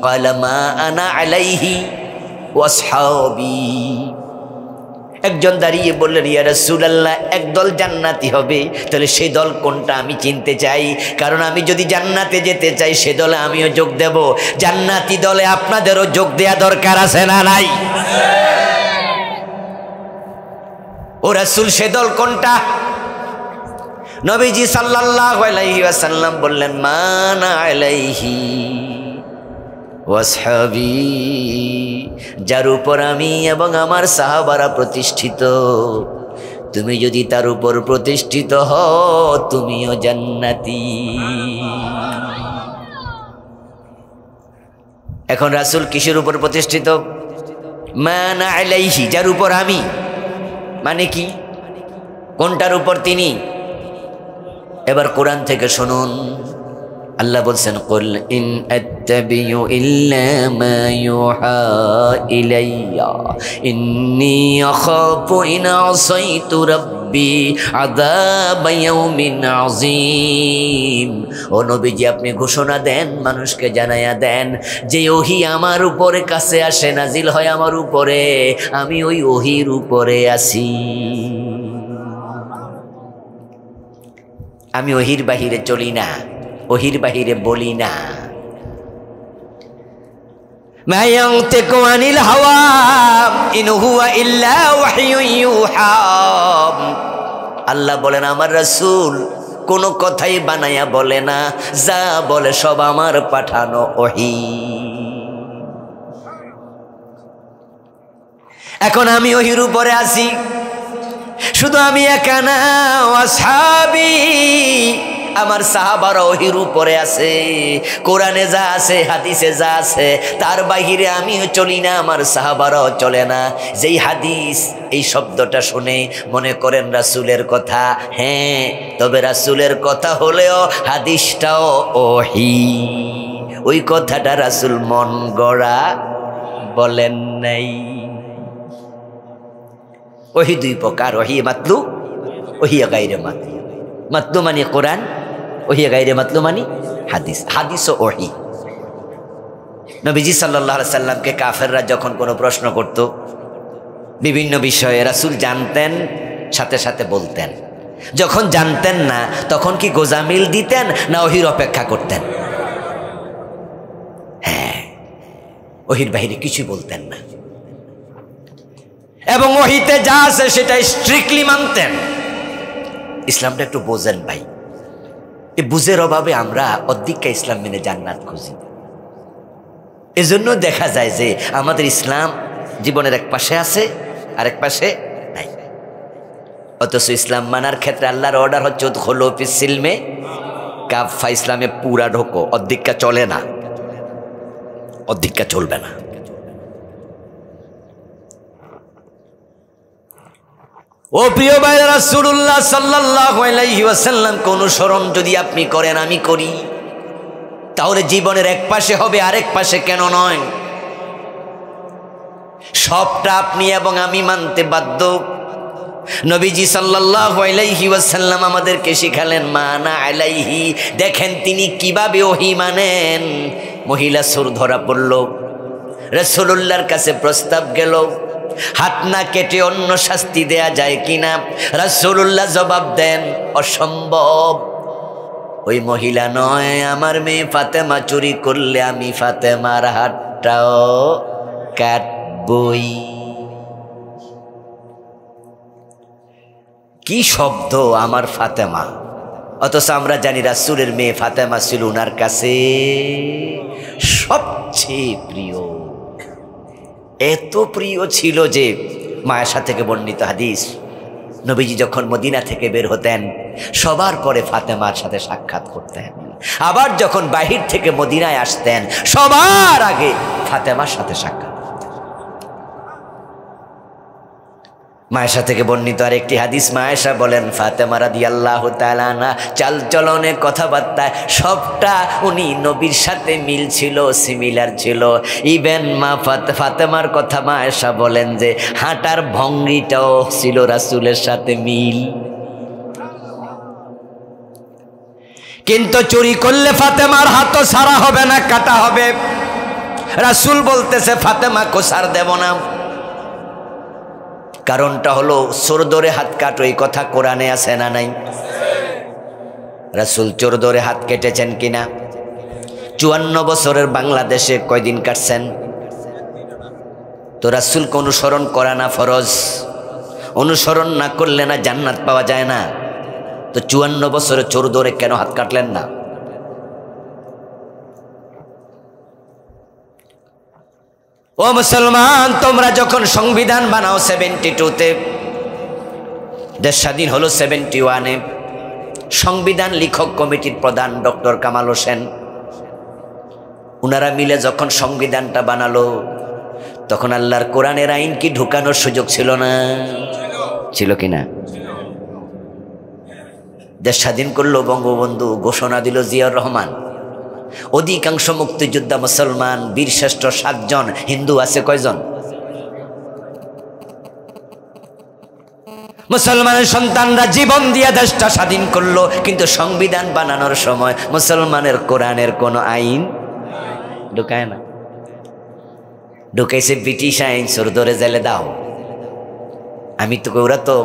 ক্বালা মা আনা আলাইহি ওয়া আসহাবী। একজন দাঁড়িয়ে বললেন ইয়া রাসূলুল্লাহ, একদল জান্নাতি হবে, তাহলে সেই দল কোনটা আমি চিনতে চাই, কারণ আমি যদি জান্নাতে যেতে চাই সে দলে আমিও যোগ দেব। জান্নাতি দলে আপনাদেরও যোগ দেয়া দরকার আছে না নাই? ও রাসূল, সে দল কোনটা? নবীজি সাল্লাল্লাহু আলাইহি ওয়াসাল্লাম বললেন মা আনা আলাইহি ওয়াসহাবি, যার উপর আমি এবং আমার সাহাবারা প্রতিষ্ঠিত, তুমি যদি তার উপর প্রতিষ্ঠিত হও তুমিও জান্নাতি। এখন রাসূল কিসের উপর প্রতিষ্ঠিত? মান আলাইহি, যার উপর আমি, মানে কি, কোনটার উপর তিনি? এবার কোরআন থেকে শুনুন, আল্লাহ বলছেন কুল ইন আত্তাবিউ ইল্লা মা ইউহা ইলাইয়া ইন্নী আখাফু ইন আসাইতু রাব্বি আযাব ইয়াউমিন আযীম। ও নবীজি, আপনি ঘোষণা দেন, মানুষকে জানায়া দেন যে ওহী আমার উপরে কাছে আসে, নাজিল হয় আমার উপরে, আমি ওই ওহীর উপরে আছি। আমি ওহীর বাহিরে চলি না, ওহীর বাহিরে বলি না। মা ইয়ানতিকু আনিল হাওয়া ইন হুয়া ইল্লা ওয়াহয়ুন ইউহা। আল্লাহ বলেন আমার রাসূল কোনো কথাই বানায়া বলে না, যা বলে সব আমার পাঠানো ওহী। এখন আমি ওহীর উপরে আছি, শুধু আমি একা না, আসহাবী, আমার সাহাবারা ওহীর উপরে আছে। কোরআনে যা আছে, হাদিসে যা আছে, তার বাহিরে আমিও চলি না, আমার সাহাবারাও চলে না। যেই হাদিস এই শব্দটা শুনে মনে করেন রাসূলের কথা, হ্যাঁ, তবে রাসূলের কথা হলেও হাদিসটাও ওহী। ওই কথাটা রাসূল মন গড়া বলেন নাই। ওহী দুই প্রকার, ওহী মাতলু, ওহী গায়রে মাতলু। মাতলু মানে কোরআন, ওহী গায়রে মাতলু মানে হাদিস। হাদিস ও ওহী। নবীজি সাল্লাল্লাহু আলাইহি সাল্লামকে কাফেররা যখন কোনো প্রশ্ন করত বিভিন্ন বিষয়ে, রাসূল জানতেন, সাথে সাথে বলতেন। যখন জানতেন না তখন কি গোজামিল দিতেন না ওহীর অপেক্ষা করতেন? হ্যাঁ, ওহীর বাইরে কিছু বলতেন না, এবং ওহীতে যা আছে সেটা স্ট্রিক্টলি মানতেন। ইসলামটা একটু বোঝেন ভাই, এই বুঝের অভাবে আমরা অধিকা ইসলাম মেনে জান্নাত খুঁজি। এজন্য দেখা যায় যে আমাদের ইসলাম জীবনের এক পাশে আছে আর এক পাশে নাই। অথচ ইসলাম মানার ক্ষেত্রে আল্লাহর অর্ডার হচ্ছে উদখুলু ফিস সিলমে কাফা, ইসলামে পুরা ঢোকো, অধিকা চলে না, অধিকা চলবে না। ও প্রিয় ভাইরা, রাসূলুল্লাহ সাল্লাল্লাহু আলাইহি ওয়াসাল্লামকে অনুসরণ যদি আপনি করেন, আমি করি, তাহলে জীবনের এক পাশে হবে, আরেক পাশে কেন নয়? সবটা আপনি এবং আমি মানতে বাধ্য। নবীজি সাল্লাল্লাহু আলাইহি ওয়াসাল্লাম আমাদেরকে শিখালেন মানা আলাইহি। দেখেন তিনি কিভাবে ওহী মানেন। মহিলা সুর ধরা পড়ল, রাসূলুল্লাহর কাছে প্রস্তাব গেল, হাত না কেটে অন্য শাস্তি দেয়া যায় কিনা? রাসূলুল্লাহ জবাব দেন অসম্ভব। ওই মহিলা নয়, আমার মেয়ে ফাতেমা চুরি করলে আমি ফাতেমার হাতটাও কাটবই। কি শব্দ, আমার ফাতেমা! অথচ আমরা জানি রাসূলের মেয়ে ফাতেমা ছিল ওনার কাছে সবচেয়ে প্রিয়। এত প্রিয় ছিল যে মায়েশা থেকে বর্ণিত হাদিস, নবীজি যখন মদিনা থেকে বের হতেন সবার পরে ফাতেমার সাথে সাক্ষাৎ করতেন, আবার যখন বাহির থেকে মদিনায় আসতেন সবার আগে ফাতেমার সাথে সাক্ষাৎ। মায়েশা থেকে বর্ণিত আরেকটি হাদিস, মায়েশা বলেন ফাতেমা রাদিয়াল্লাহু তাআলা আনহা চালচলনে, কথাবার্তায় সবটা উনি নবীর সাথে মিল ছিল, সিমিলার ছিল। ইভেন মা ফাতেমার কথা মায়েশা বলেন যে হাঁটার ভঙ্গিটাও ছিল রাসূলের সাথে মিল। কিন্তু চুরি করলে ফাতেমার হাতও ছাড়া হবে না, কাটা হবে। রাসূল বলতেছে ফাতেমা কো ছাড় দেব না। কারণটা হলো চোর ধরে হাত কাটো, এই কথা কোরআনে আছে না নাই? রাসূল চোর ধরে হাত কেটেছেন কিনা? 54 বছরের বাংলাদেশে কয়দিন কাটছেন? তো রাসূলকে অনুসরণ করা না ফরজ? অনুসরণ না করলে না জান্নাত পাওয়া যায় না? তো 54 বছরে চোর ধরে কেন হাত কাটলেন না? ও মুসলমান, তোমরা যখন সংবিধান বানাও 72-তে, দেশ স্বাধীন হলো 71-এ, সংবিধান লিখক কমিটির প্রধান ডক্টর কামাল হোসেন, উনারা মিলে যখন সংবিধানটা বানালো, তখন আল্লাহর কোরআনের আইন কি ঢুকানোর সুযোগ ছিল না? ছিল কিনা? দেশ স্বাধীন করলো বঙ্গবন্ধু, ঘোষণা দিল জিয়াউর রহমান, অধিকাংশ মুক্তিযোদ্ধা মুসলমান, বীরশ্রেষ্ঠ 7 জন, হিন্দু আছে কয়জন? মুসলমানের সন্তানরা জীবন দিয়ে দেশটা স্বাধীন করলো, কিন্তু সংবিধান বানানোর সময় মুসলমানের কোরআনের কোনো আইন ঢুকায় না। ঢুকাইছে ব্রিটিশ আইন, চোর ধরে জেলে দাও। আমি তো, ওরা তো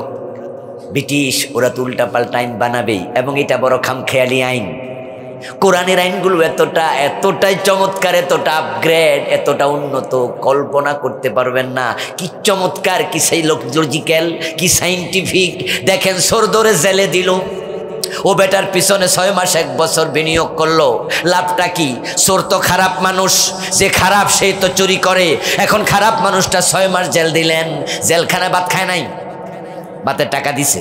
ব্রিটিশ, ওরা তো উল্টা পাল্টা আইন বানাবেই, এবং এটা বড় খামখেয়ালি আইন। কোরআনের আইনগুলো এতটাই চমৎকার, এতটা আপগ্রেড, এতটা উন্নত, কল্পনা করতে পারবেন না। কি চমৎকার, কি সেই লজিক্যাল, কি সাইন্টিফিক। দেখেন, চোর ধরে জেলে দিল, ও বেটার পিছনে 6 মাস 1 বছর বিনিয়োগ করলো, লাভটা কি? চোর তো খারাপ মানুষ, যে খারাপ সেই তো চুরি করে। এখন খারাপ মানুষটা 6 মাস জেল দিলেন, জেলখানা ভাত খায় নাই, ভাতের টাকা দিছে,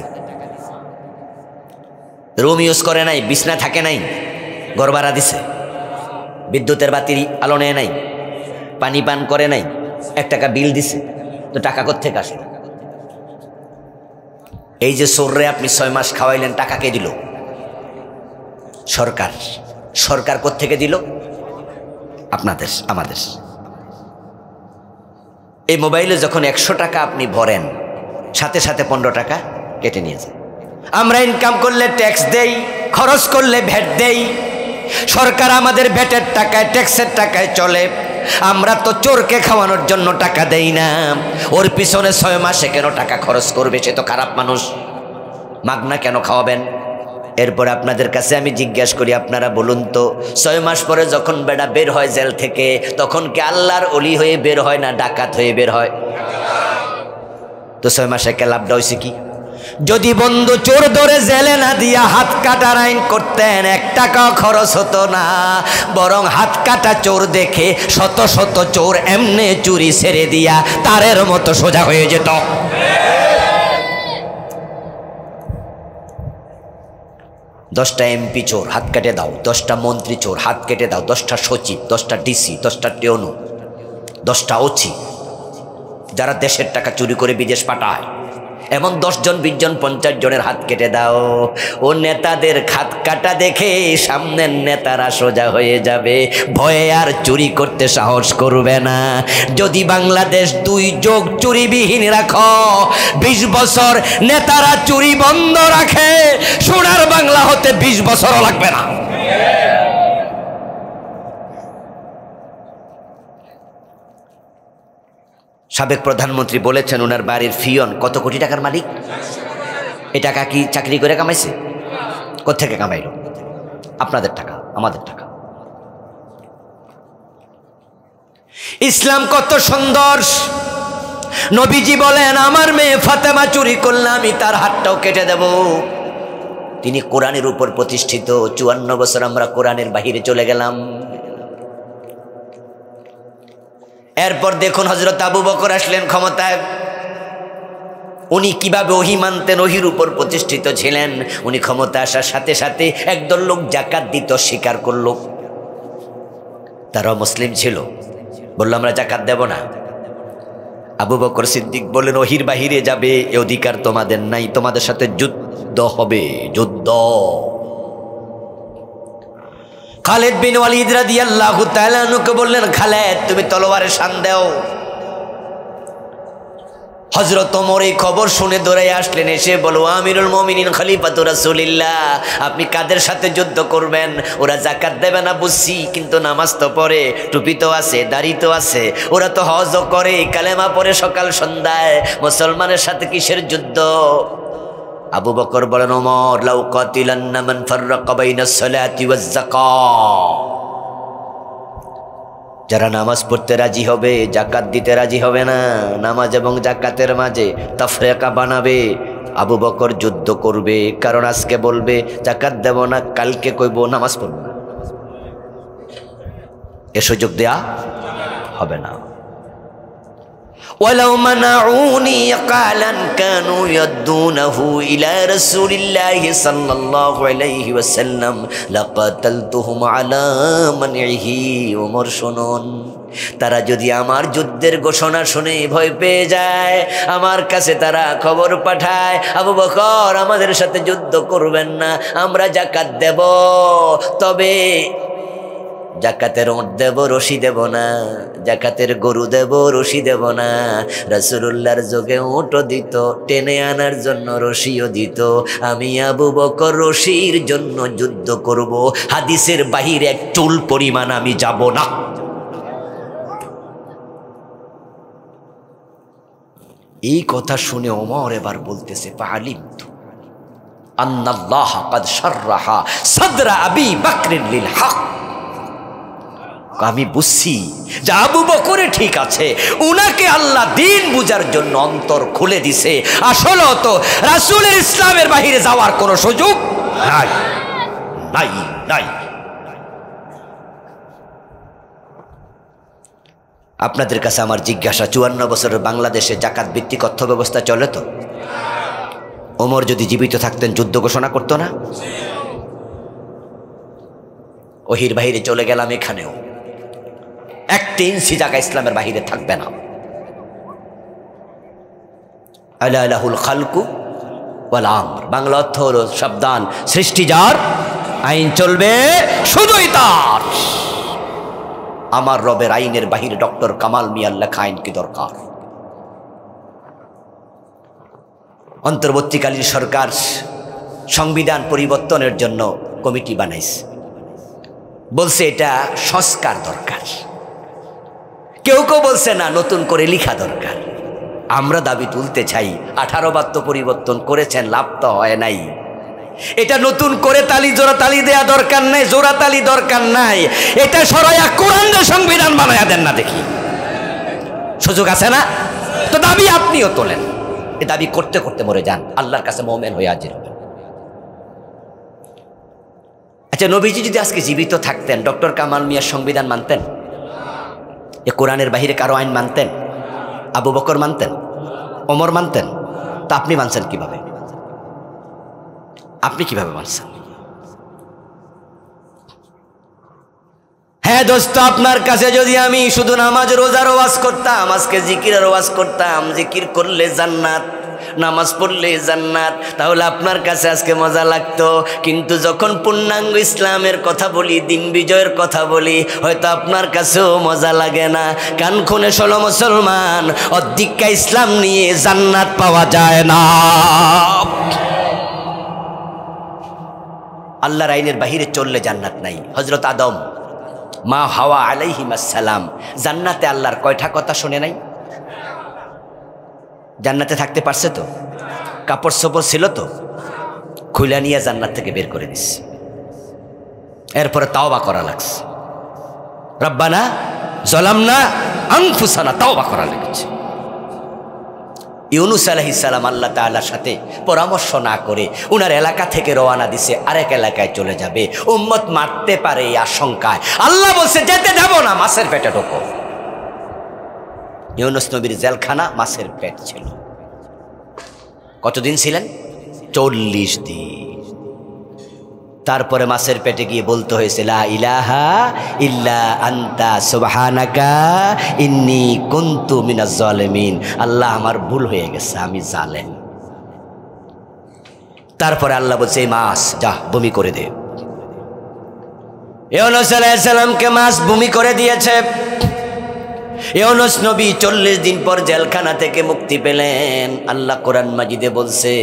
রুম ইউজ করে নাই, বিছনা থাকে নাই, ঘর ভাড়া দিছে, বিদ্যুতের বাতির আলো নেয় নাই, পানি পান করে নাই, 1 টাকা বিল দিছে, তো টাকা কোত্থেকে আসলো? এই যে চোররে আপনি 6 মাস খাওয়াইলেন, টাকা কে দিল? সরকার। সরকার কোত্থেকে দিল? আপনাদের, আমাদের। এই মোবাইলে যখন 100 টাকা আপনি ভরেন, সাথে সাথে 15 টাকা কেটে নিয়ে যায়। আমরা ইনকাম করলে ট্যাক্স দেই, খরচ করলে ভ্যাট দেই। সরকার আমাদের ভ্যাটের টাকায়, ট্যাক্সের টাকায় চলে। আমরা তো চোরকে খাওয়ানোর জন্য টাকা দেই না। ওর পিছনে 6 মাসে কেন টাকা খরচ করবে? সে তো খারাপ মানুষ, মাগনা কেন খাওয়াবেন? এরপর আপনাদের কাছে আমি জিজ্ঞেস করি, আপনারা বলুন তো, 6 মাস পরে যখন বেটা বের হয় জেল থেকে, তখন কি আল্লাহর ওলি হয়ে বের হয় না ডাকাত হয়ে বের হয়? তো 6 মাসে কে লাভটা হয়েছে কি? যদি বন্ধু চোর ধরে জেলে না দিয়া হাত কাটার আইন করতেন, 1 টাকাও খরচ হতো না, বরং হাত কাটা চোর দেখে শত শত চোর এমনে চুরি ছেড়ে দিয়া তারের মতো সোজা হয়ে যেত। 10টা এমপি চোর, হাত কেটে দাও। 10টা মন্ত্রী চোর, হাত কেটে দাও। 10টা সচিব, 10টা ডিসি, 10টা টেউনু, 10টা ওসি, যারা দেশের টাকা চুরি করে বিদেশ পাঠায়, এমন 10 জন, 20 জন, 50 জনের হাত কেটে দাও। ও নেতাদের হাত কাটা দেখে সামনের নেতারা সোজা হয়ে যাবে, ভয়ে আর চুরি করতে সাহস করবে না। যদি বাংলাদেশ 2 যুগ চুরিবিহীন রাখো, 20 বছর নেতারা চুরি বন্ধ রাখে, সোনার বাংলা হতে 20 বছরও লাগবে না। সাবেক প্রধানমন্ত্রী বলেছেন, ওনার বাড়ির ফিয়ন কত কোটি টাকার মালিক। এ টাকা কি চাকরি করে কামাইছে? কোত্থেকে কামাইল? আপনাদের টাকা, আমাদের টাকা। ইসলাম কত সুন্দর। নবীজি বলেন, আমার মেয়ে ফাতেমা চুরি করলে আমি তার হাতটাও কেটে দেব। তিনি কোরআনের উপর প্রতিষ্ঠিত। 54 বছর আমরা কোরআনের বাহিরে চলে গেলাম। এরপর দেখুন, হযরত আবু বকর আসলেন ক্ষমতায়। উনি কিভাবে ওহী মানতেন, ওহীর উপর প্রতিষ্ঠিত ছিলেন। উনি ক্ষমতা আসার সাথে সাথে একদল লোক জাকাত দিত, স্বীকার করল। তারাও মুসলিম ছিল, বলল আমরা জাকাত দেব না। আবু বকর সিদ্দিক বললেন, ওহীর বাহিরে যাবে এ অধিকার তোমাদের নাই, তোমাদের সাথে যুদ্ধ হবে, যুদ্ধ। খালিদ বিন ওয়ালিদ রাদিয়াল্লাহু তাআলা আনহুকে বললেন, খালিদ তুমি তলোয়ারে শান দাও। হযরত ওমর এই খবর শুনে দৌড়ে আসলেন, এসে বলো, আমিরুল মুমিনিন খলিফাতুর রাসূলিল্লাহ, আপনি কাদের সাথে যুদ্ধ করবেন? ওরা যাকাত দেবে না বুঝছি, কিন্তু নামাজ তো পড়ে, টুপি তো আছে, দাড়ি তো আছে, ওরা তো হজও করে, কালেমা পড়ে সকাল সন্ধ্যায়, মুসলমানের সাথে কিসের যুদ্ধ? আবু বকর বলেন, ওমর লাউ কাতিলান্না মান ফাররাকা বাইনাস সালাতি ওয়াজ যাকাত, যারা নামাজ পড়তে রাজি হবে, জাকাত দিতে রাজি হবে না, নামাজ এবং জাকাতের মাঝে তাফরিকা বানাবে, আবু বকর যুদ্ধ করবে। কারণ আজকে বলবে জাকাত দেব না, কালকে কইব নামাজ পড়ব না, এ সুযোগ দেয়া হবে না। ওয়ালাউ মানাউনি কালান কানু ইয়াদুনাহু ইলা রাসূলিল্লাহি সাল্লাল্লাহু আলাইহি ওয়াসাল্লাম লাকাতালতুহুম আলা মানইহি। ওমর শুনুন, তারা যদি আমার যুদ্ধের ঘোষণা শুনে ভয় পেয়ে যায়, আমার কাছে তারা খবর পাঠায়, আবু বকর আমাদের সাথে যুদ্ধ করবেন না, আমরা যাকাত দেব, তবে জাকাতের ওঁট দেব, রশি দেব না, জাকাতের গরু দেব, রশি দেব না। রাসূলুল্লাহর যোগে ওঁটও দিত, টেনে আনার জন্য রশিও দিত। আমি আবু বকর রশির জন্য যুদ্ধ করব, হাদিসের বাহিরে এক চুল পরিমাণ আমি যাব না। এই কথা শুনে ওমর এবার বলতেছে, ফাআলিমতু আন্নাল্লাহা ক্বাদ শাররাহা সাদরা আবি বকরিন লিল হক। আমি বুঝছি যে আবু বকরে ঠিক আছে, উনাকে আল্লাহ দিন বুঝার জন্য অন্তর খুলে দিছে। আসলে তো রাসূলের ইসলামের বাহিরে যাওয়ার কোনো সুযোগ নাই নাই নাই। আপনাদের কাছে আমার জিজ্ঞাসা, 54 বছরের বাংলাদেশে জাকাত ভিত্তিক অর্থ ব্যবস্থা চলে তো? ওমর যদি জীবিত থাকতেন যুদ্ধ ঘোষণা করতো না? ওহির বাহিরে চলে গেলাম, এখানেও 1 ইঞ্চি জায়গা ইসলামের বাহিরে থাকবে না। আলা লাহুল খালকু ওয়াল আমর, বাংলা অর্থ হলো সাবধান, সৃষ্টি যার, আইন চলবে শুধুই তার। আমার রবের আইনের বাহিরে ডক্টর কামাল মিয়ার লেখা আইন কি দরকার? অন্তর্বর্তীকালীন সরকার সংবিধান পরিবর্তনের জন্য কমিটি বানাইছে, বলছে এটা সংস্কার দরকার। কেউ কেউ বলছে না, নতুন করে লেখা দরকার। আমরা দাবি তুলতে চাই, 18 বার তো পরিবর্তন করেছেন, লাভ তো হয় নাই। এটা নতুন করে জোড়া তালি দেয়া দরকার নাই, জোড়া তালি দরকার নাই। এটা সরাইয়া কোরআনের সংবিধান বানায়া দেন না দেখি, সুযোগ আছে না? তো দাবি আপনিও তোলেন, এ দাবি করতে করতে মরে যান, আল্লাহর কাছে মুমিন হয়ে হাজির হবেন। আচ্ছা, নবীজি যদি আজকে জীবিত থাকতেন, ডক্টর কামাল মিয়ার সংবিধান মানতেন? এ কোরআনের বাহিরে কারো আইন মানতেন? আবু বকর মানতেন? ওমর মানতেন? তা আপনি মানছেন কিভাবে? আপনি কিভাবে মানছেন? হ্যাঁ দোস্ত, আপনার কাছে যদি আমি শুধু নামাজ রোজার ওয়াজ করতাম, আজকে জিকিরের ওয়াজ করতাম, জিকির করলে জান্নাত, নামাজ পড়লে জান্নাত, তাহলে আপনার কাছে আজকে মজা লাগতো। কিন্তু যখন পূর্ণাঙ্গ ইসলামের কথা বলি, দিন বিজয়ের কথা বলি, হয়তো আপনার কাছেও মজা লাগে না। কান খুনে 16 মুসলমান, অধিকা ইসলাম নিয়ে জান্নাত পাওয়া যায় না। আল্লাহর আইনের বাহিরে চললে জান্নাত নাই। হযরত আদম, মা হাওয়া আলাইহিমাস সালাম জান্নাতে আল্লাহর কয়টা কথা শুনে নাই? জান্নাতে থাকতে পারছে তো? কাপড় চোপড় ছিল তো? খুলে নিয়ে জান্নাত থেকে বের করে দিচ্ছে। এরপরে তাওবা করা লাগছে, রব্বানা যালামনা আনফুসানা, তাওবা করা লেগেছে। ইউনুস আলাইহিস সালাম আল্লাহ তাআলার সাথে পরামর্শ না করে উনার এলাকা থেকে রওনা দিছে, আরেক এলাকায় চলে যাবে, উম্মত মারতে পারে এই আশঙ্কায়। আল্লাহ বলছে যেতে দেব না, মাছের পেটে ঢোকো। ইউনুস নবীর জেলখানা মাছের পেট ছিল। কতদিন ছিলেন? 40 দিন। তারপরে মাছের পেটে গিয়ে বলতে হয়েছে, লা ইলাহা ইল্লা আনতা সুবহানাকা ইন্নী কুনতু মিনাজ জালিমিন। আল্লাহ, আমার ভুল হয়ে গেছে, আমি জালেম। তারপরে আল্লাহ বলছে, এই মাছ যা বমি করে দে। ইউনুস আলাইহিস সালামকে মাছ বমি করে দিয়েছে। ইউনুস নবী 40 দিন পর জেলখানা থেকে মুক্তি পেলেন। আল্লাহ কোরআন মাজিদে বলছে,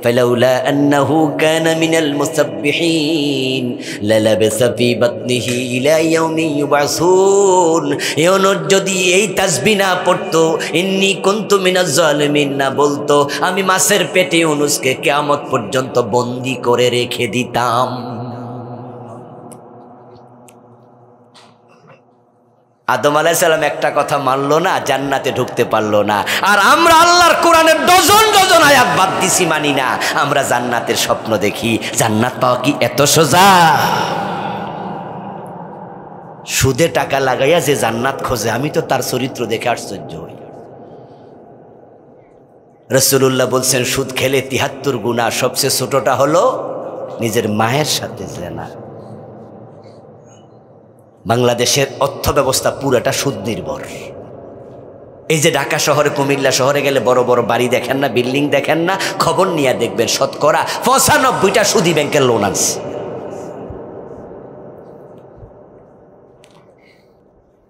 ফালাউলা আন্নাহু কানা মিনাল মুসাব্বিহিন লালাবাসা ফি বাতনিহি ইলা ইয়াউমি ইউবাসুন। ইউনুস যদি এই তাসবিহ না পড়তো, ইন্নী কুনতু মিনাজ জালিমিন না বলতো, আমি মাছের পেটে ইউনুসকে কিয়ামত পর্যন্ত বন্দী করে রেখে দিতাম। আদম আলাইহিস সালাম একটা কথা মানলো না, জান্নাতে ঢুকতে পারলো না। আর আমরা আল্লাহর কোরআনের ডজন ডজন আয়াত বাদ দিছি, মানি না। আমরা জান্নাতের স্বপ্ন দেখি। জান্নাত পাওয়া কি এত সোজা? সুদে টাকা লাগাইয়া যে জান্নাত খোঁজে, আমি তো তার চরিত্র দেখে আশ্চর্য হই। রাসূলুল্লাহ বলছেন সুদ খেলে ৭৩ গুনাহ, সবচেয়ে ছোটটা হলো নিজের মায়ের সাথে জেনা। বাংলাদেশের অর্থ ব্যবস্থা পুরাটা সুদ নির্ভর। এই যে ঢাকা শহরে, কুমিল্লা শহরে গেলে বড় বড় বাড়ি দেখেন না, বিল্ডিং দেখেন না, খবর নিয়ে দেখবেন শতকরা ৯৫টা সুদী ব্যাংকের লোন আছে।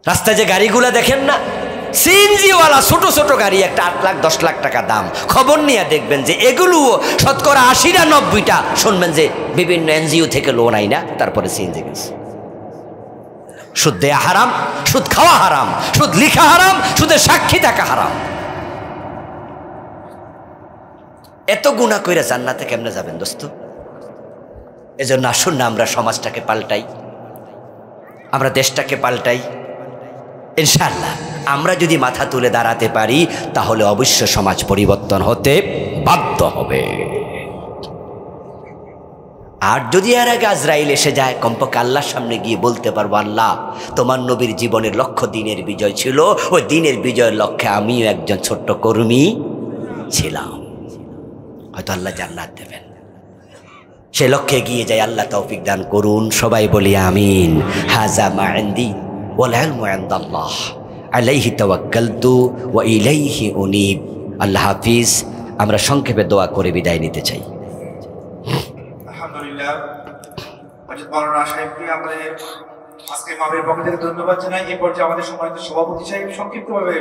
রাস্তায় যে গাড়িগুলা দেখেন না, সিএনজিওয়ালা ছোট ছোট গাড়ি, একটা ৮ লাখ ১০ লাখ টাকা দাম, খবর নিয়ে দেখবেন যে এগুলোও শতকরা ৮০টা ৯০টা শুনবেন যে বিভিন্ন এনজিও থেকে লোন আই না তারপরে সিএনজি গেছে। সুদ দেয়া হারাম, সুদ খাওয়া হারাম, সুদ লিখা হারাম, সুদের সাক্ষী থাকা হারাম। এত গুনাহ কইরা জান্নাতে কেমনে যাবেন দোস্ত? এজন্য আসুন না আমরা সমাজটাকে পাল্টাই, আমরা দেশটাকে পাল্টাই। ইনশাআল্লাহ আমরা যদি মাথা তুলে দাঁড়াতে পারি তাহলে অবশ্য সমাজ পরিবর্তন হতে বাধ্য হবে। আর যদি এর আগে আজরাইল এসে যায়, কমপক্ষে আল্লাহর সামনে গিয়ে বলতে পারবো, আল্লাহ তোমার নবীর জীবনের লক্ষ্য দিনের বিজয় ছিল, ওই দিনের বিজয়ের লক্ষ্যে আমিও একজন ছোট্ট কর্মী ছিলাম। হয়তো আল্লাহ জান্নাত দেবেন। সে লক্ষ্যে গিয়ে যায়, আল্লাহ তৌফিক দান করুন। সবাই বলি আমিন। হাজা মা ইনদি ওয়াল ইলমু ইনদাল্লাহ আলাইহি তাওয়াক্কালতু ওয়া ইলাইহি উনীব। আল্লাহ হাফিজ। আমরা সংক্ষেপে দোয়া করে বিদায় নিতে চাই। আলহামদুলিল্লাহ, মাওলানা সাহেবকে আমাদের আজকে মাহফিলের পক্ষ থেকে ধন্যবাদ জানাই। এই পর্যায়ে আমাদের সম্মানিত সভাপতি সাহেব সংক্ষিপ্তভাবে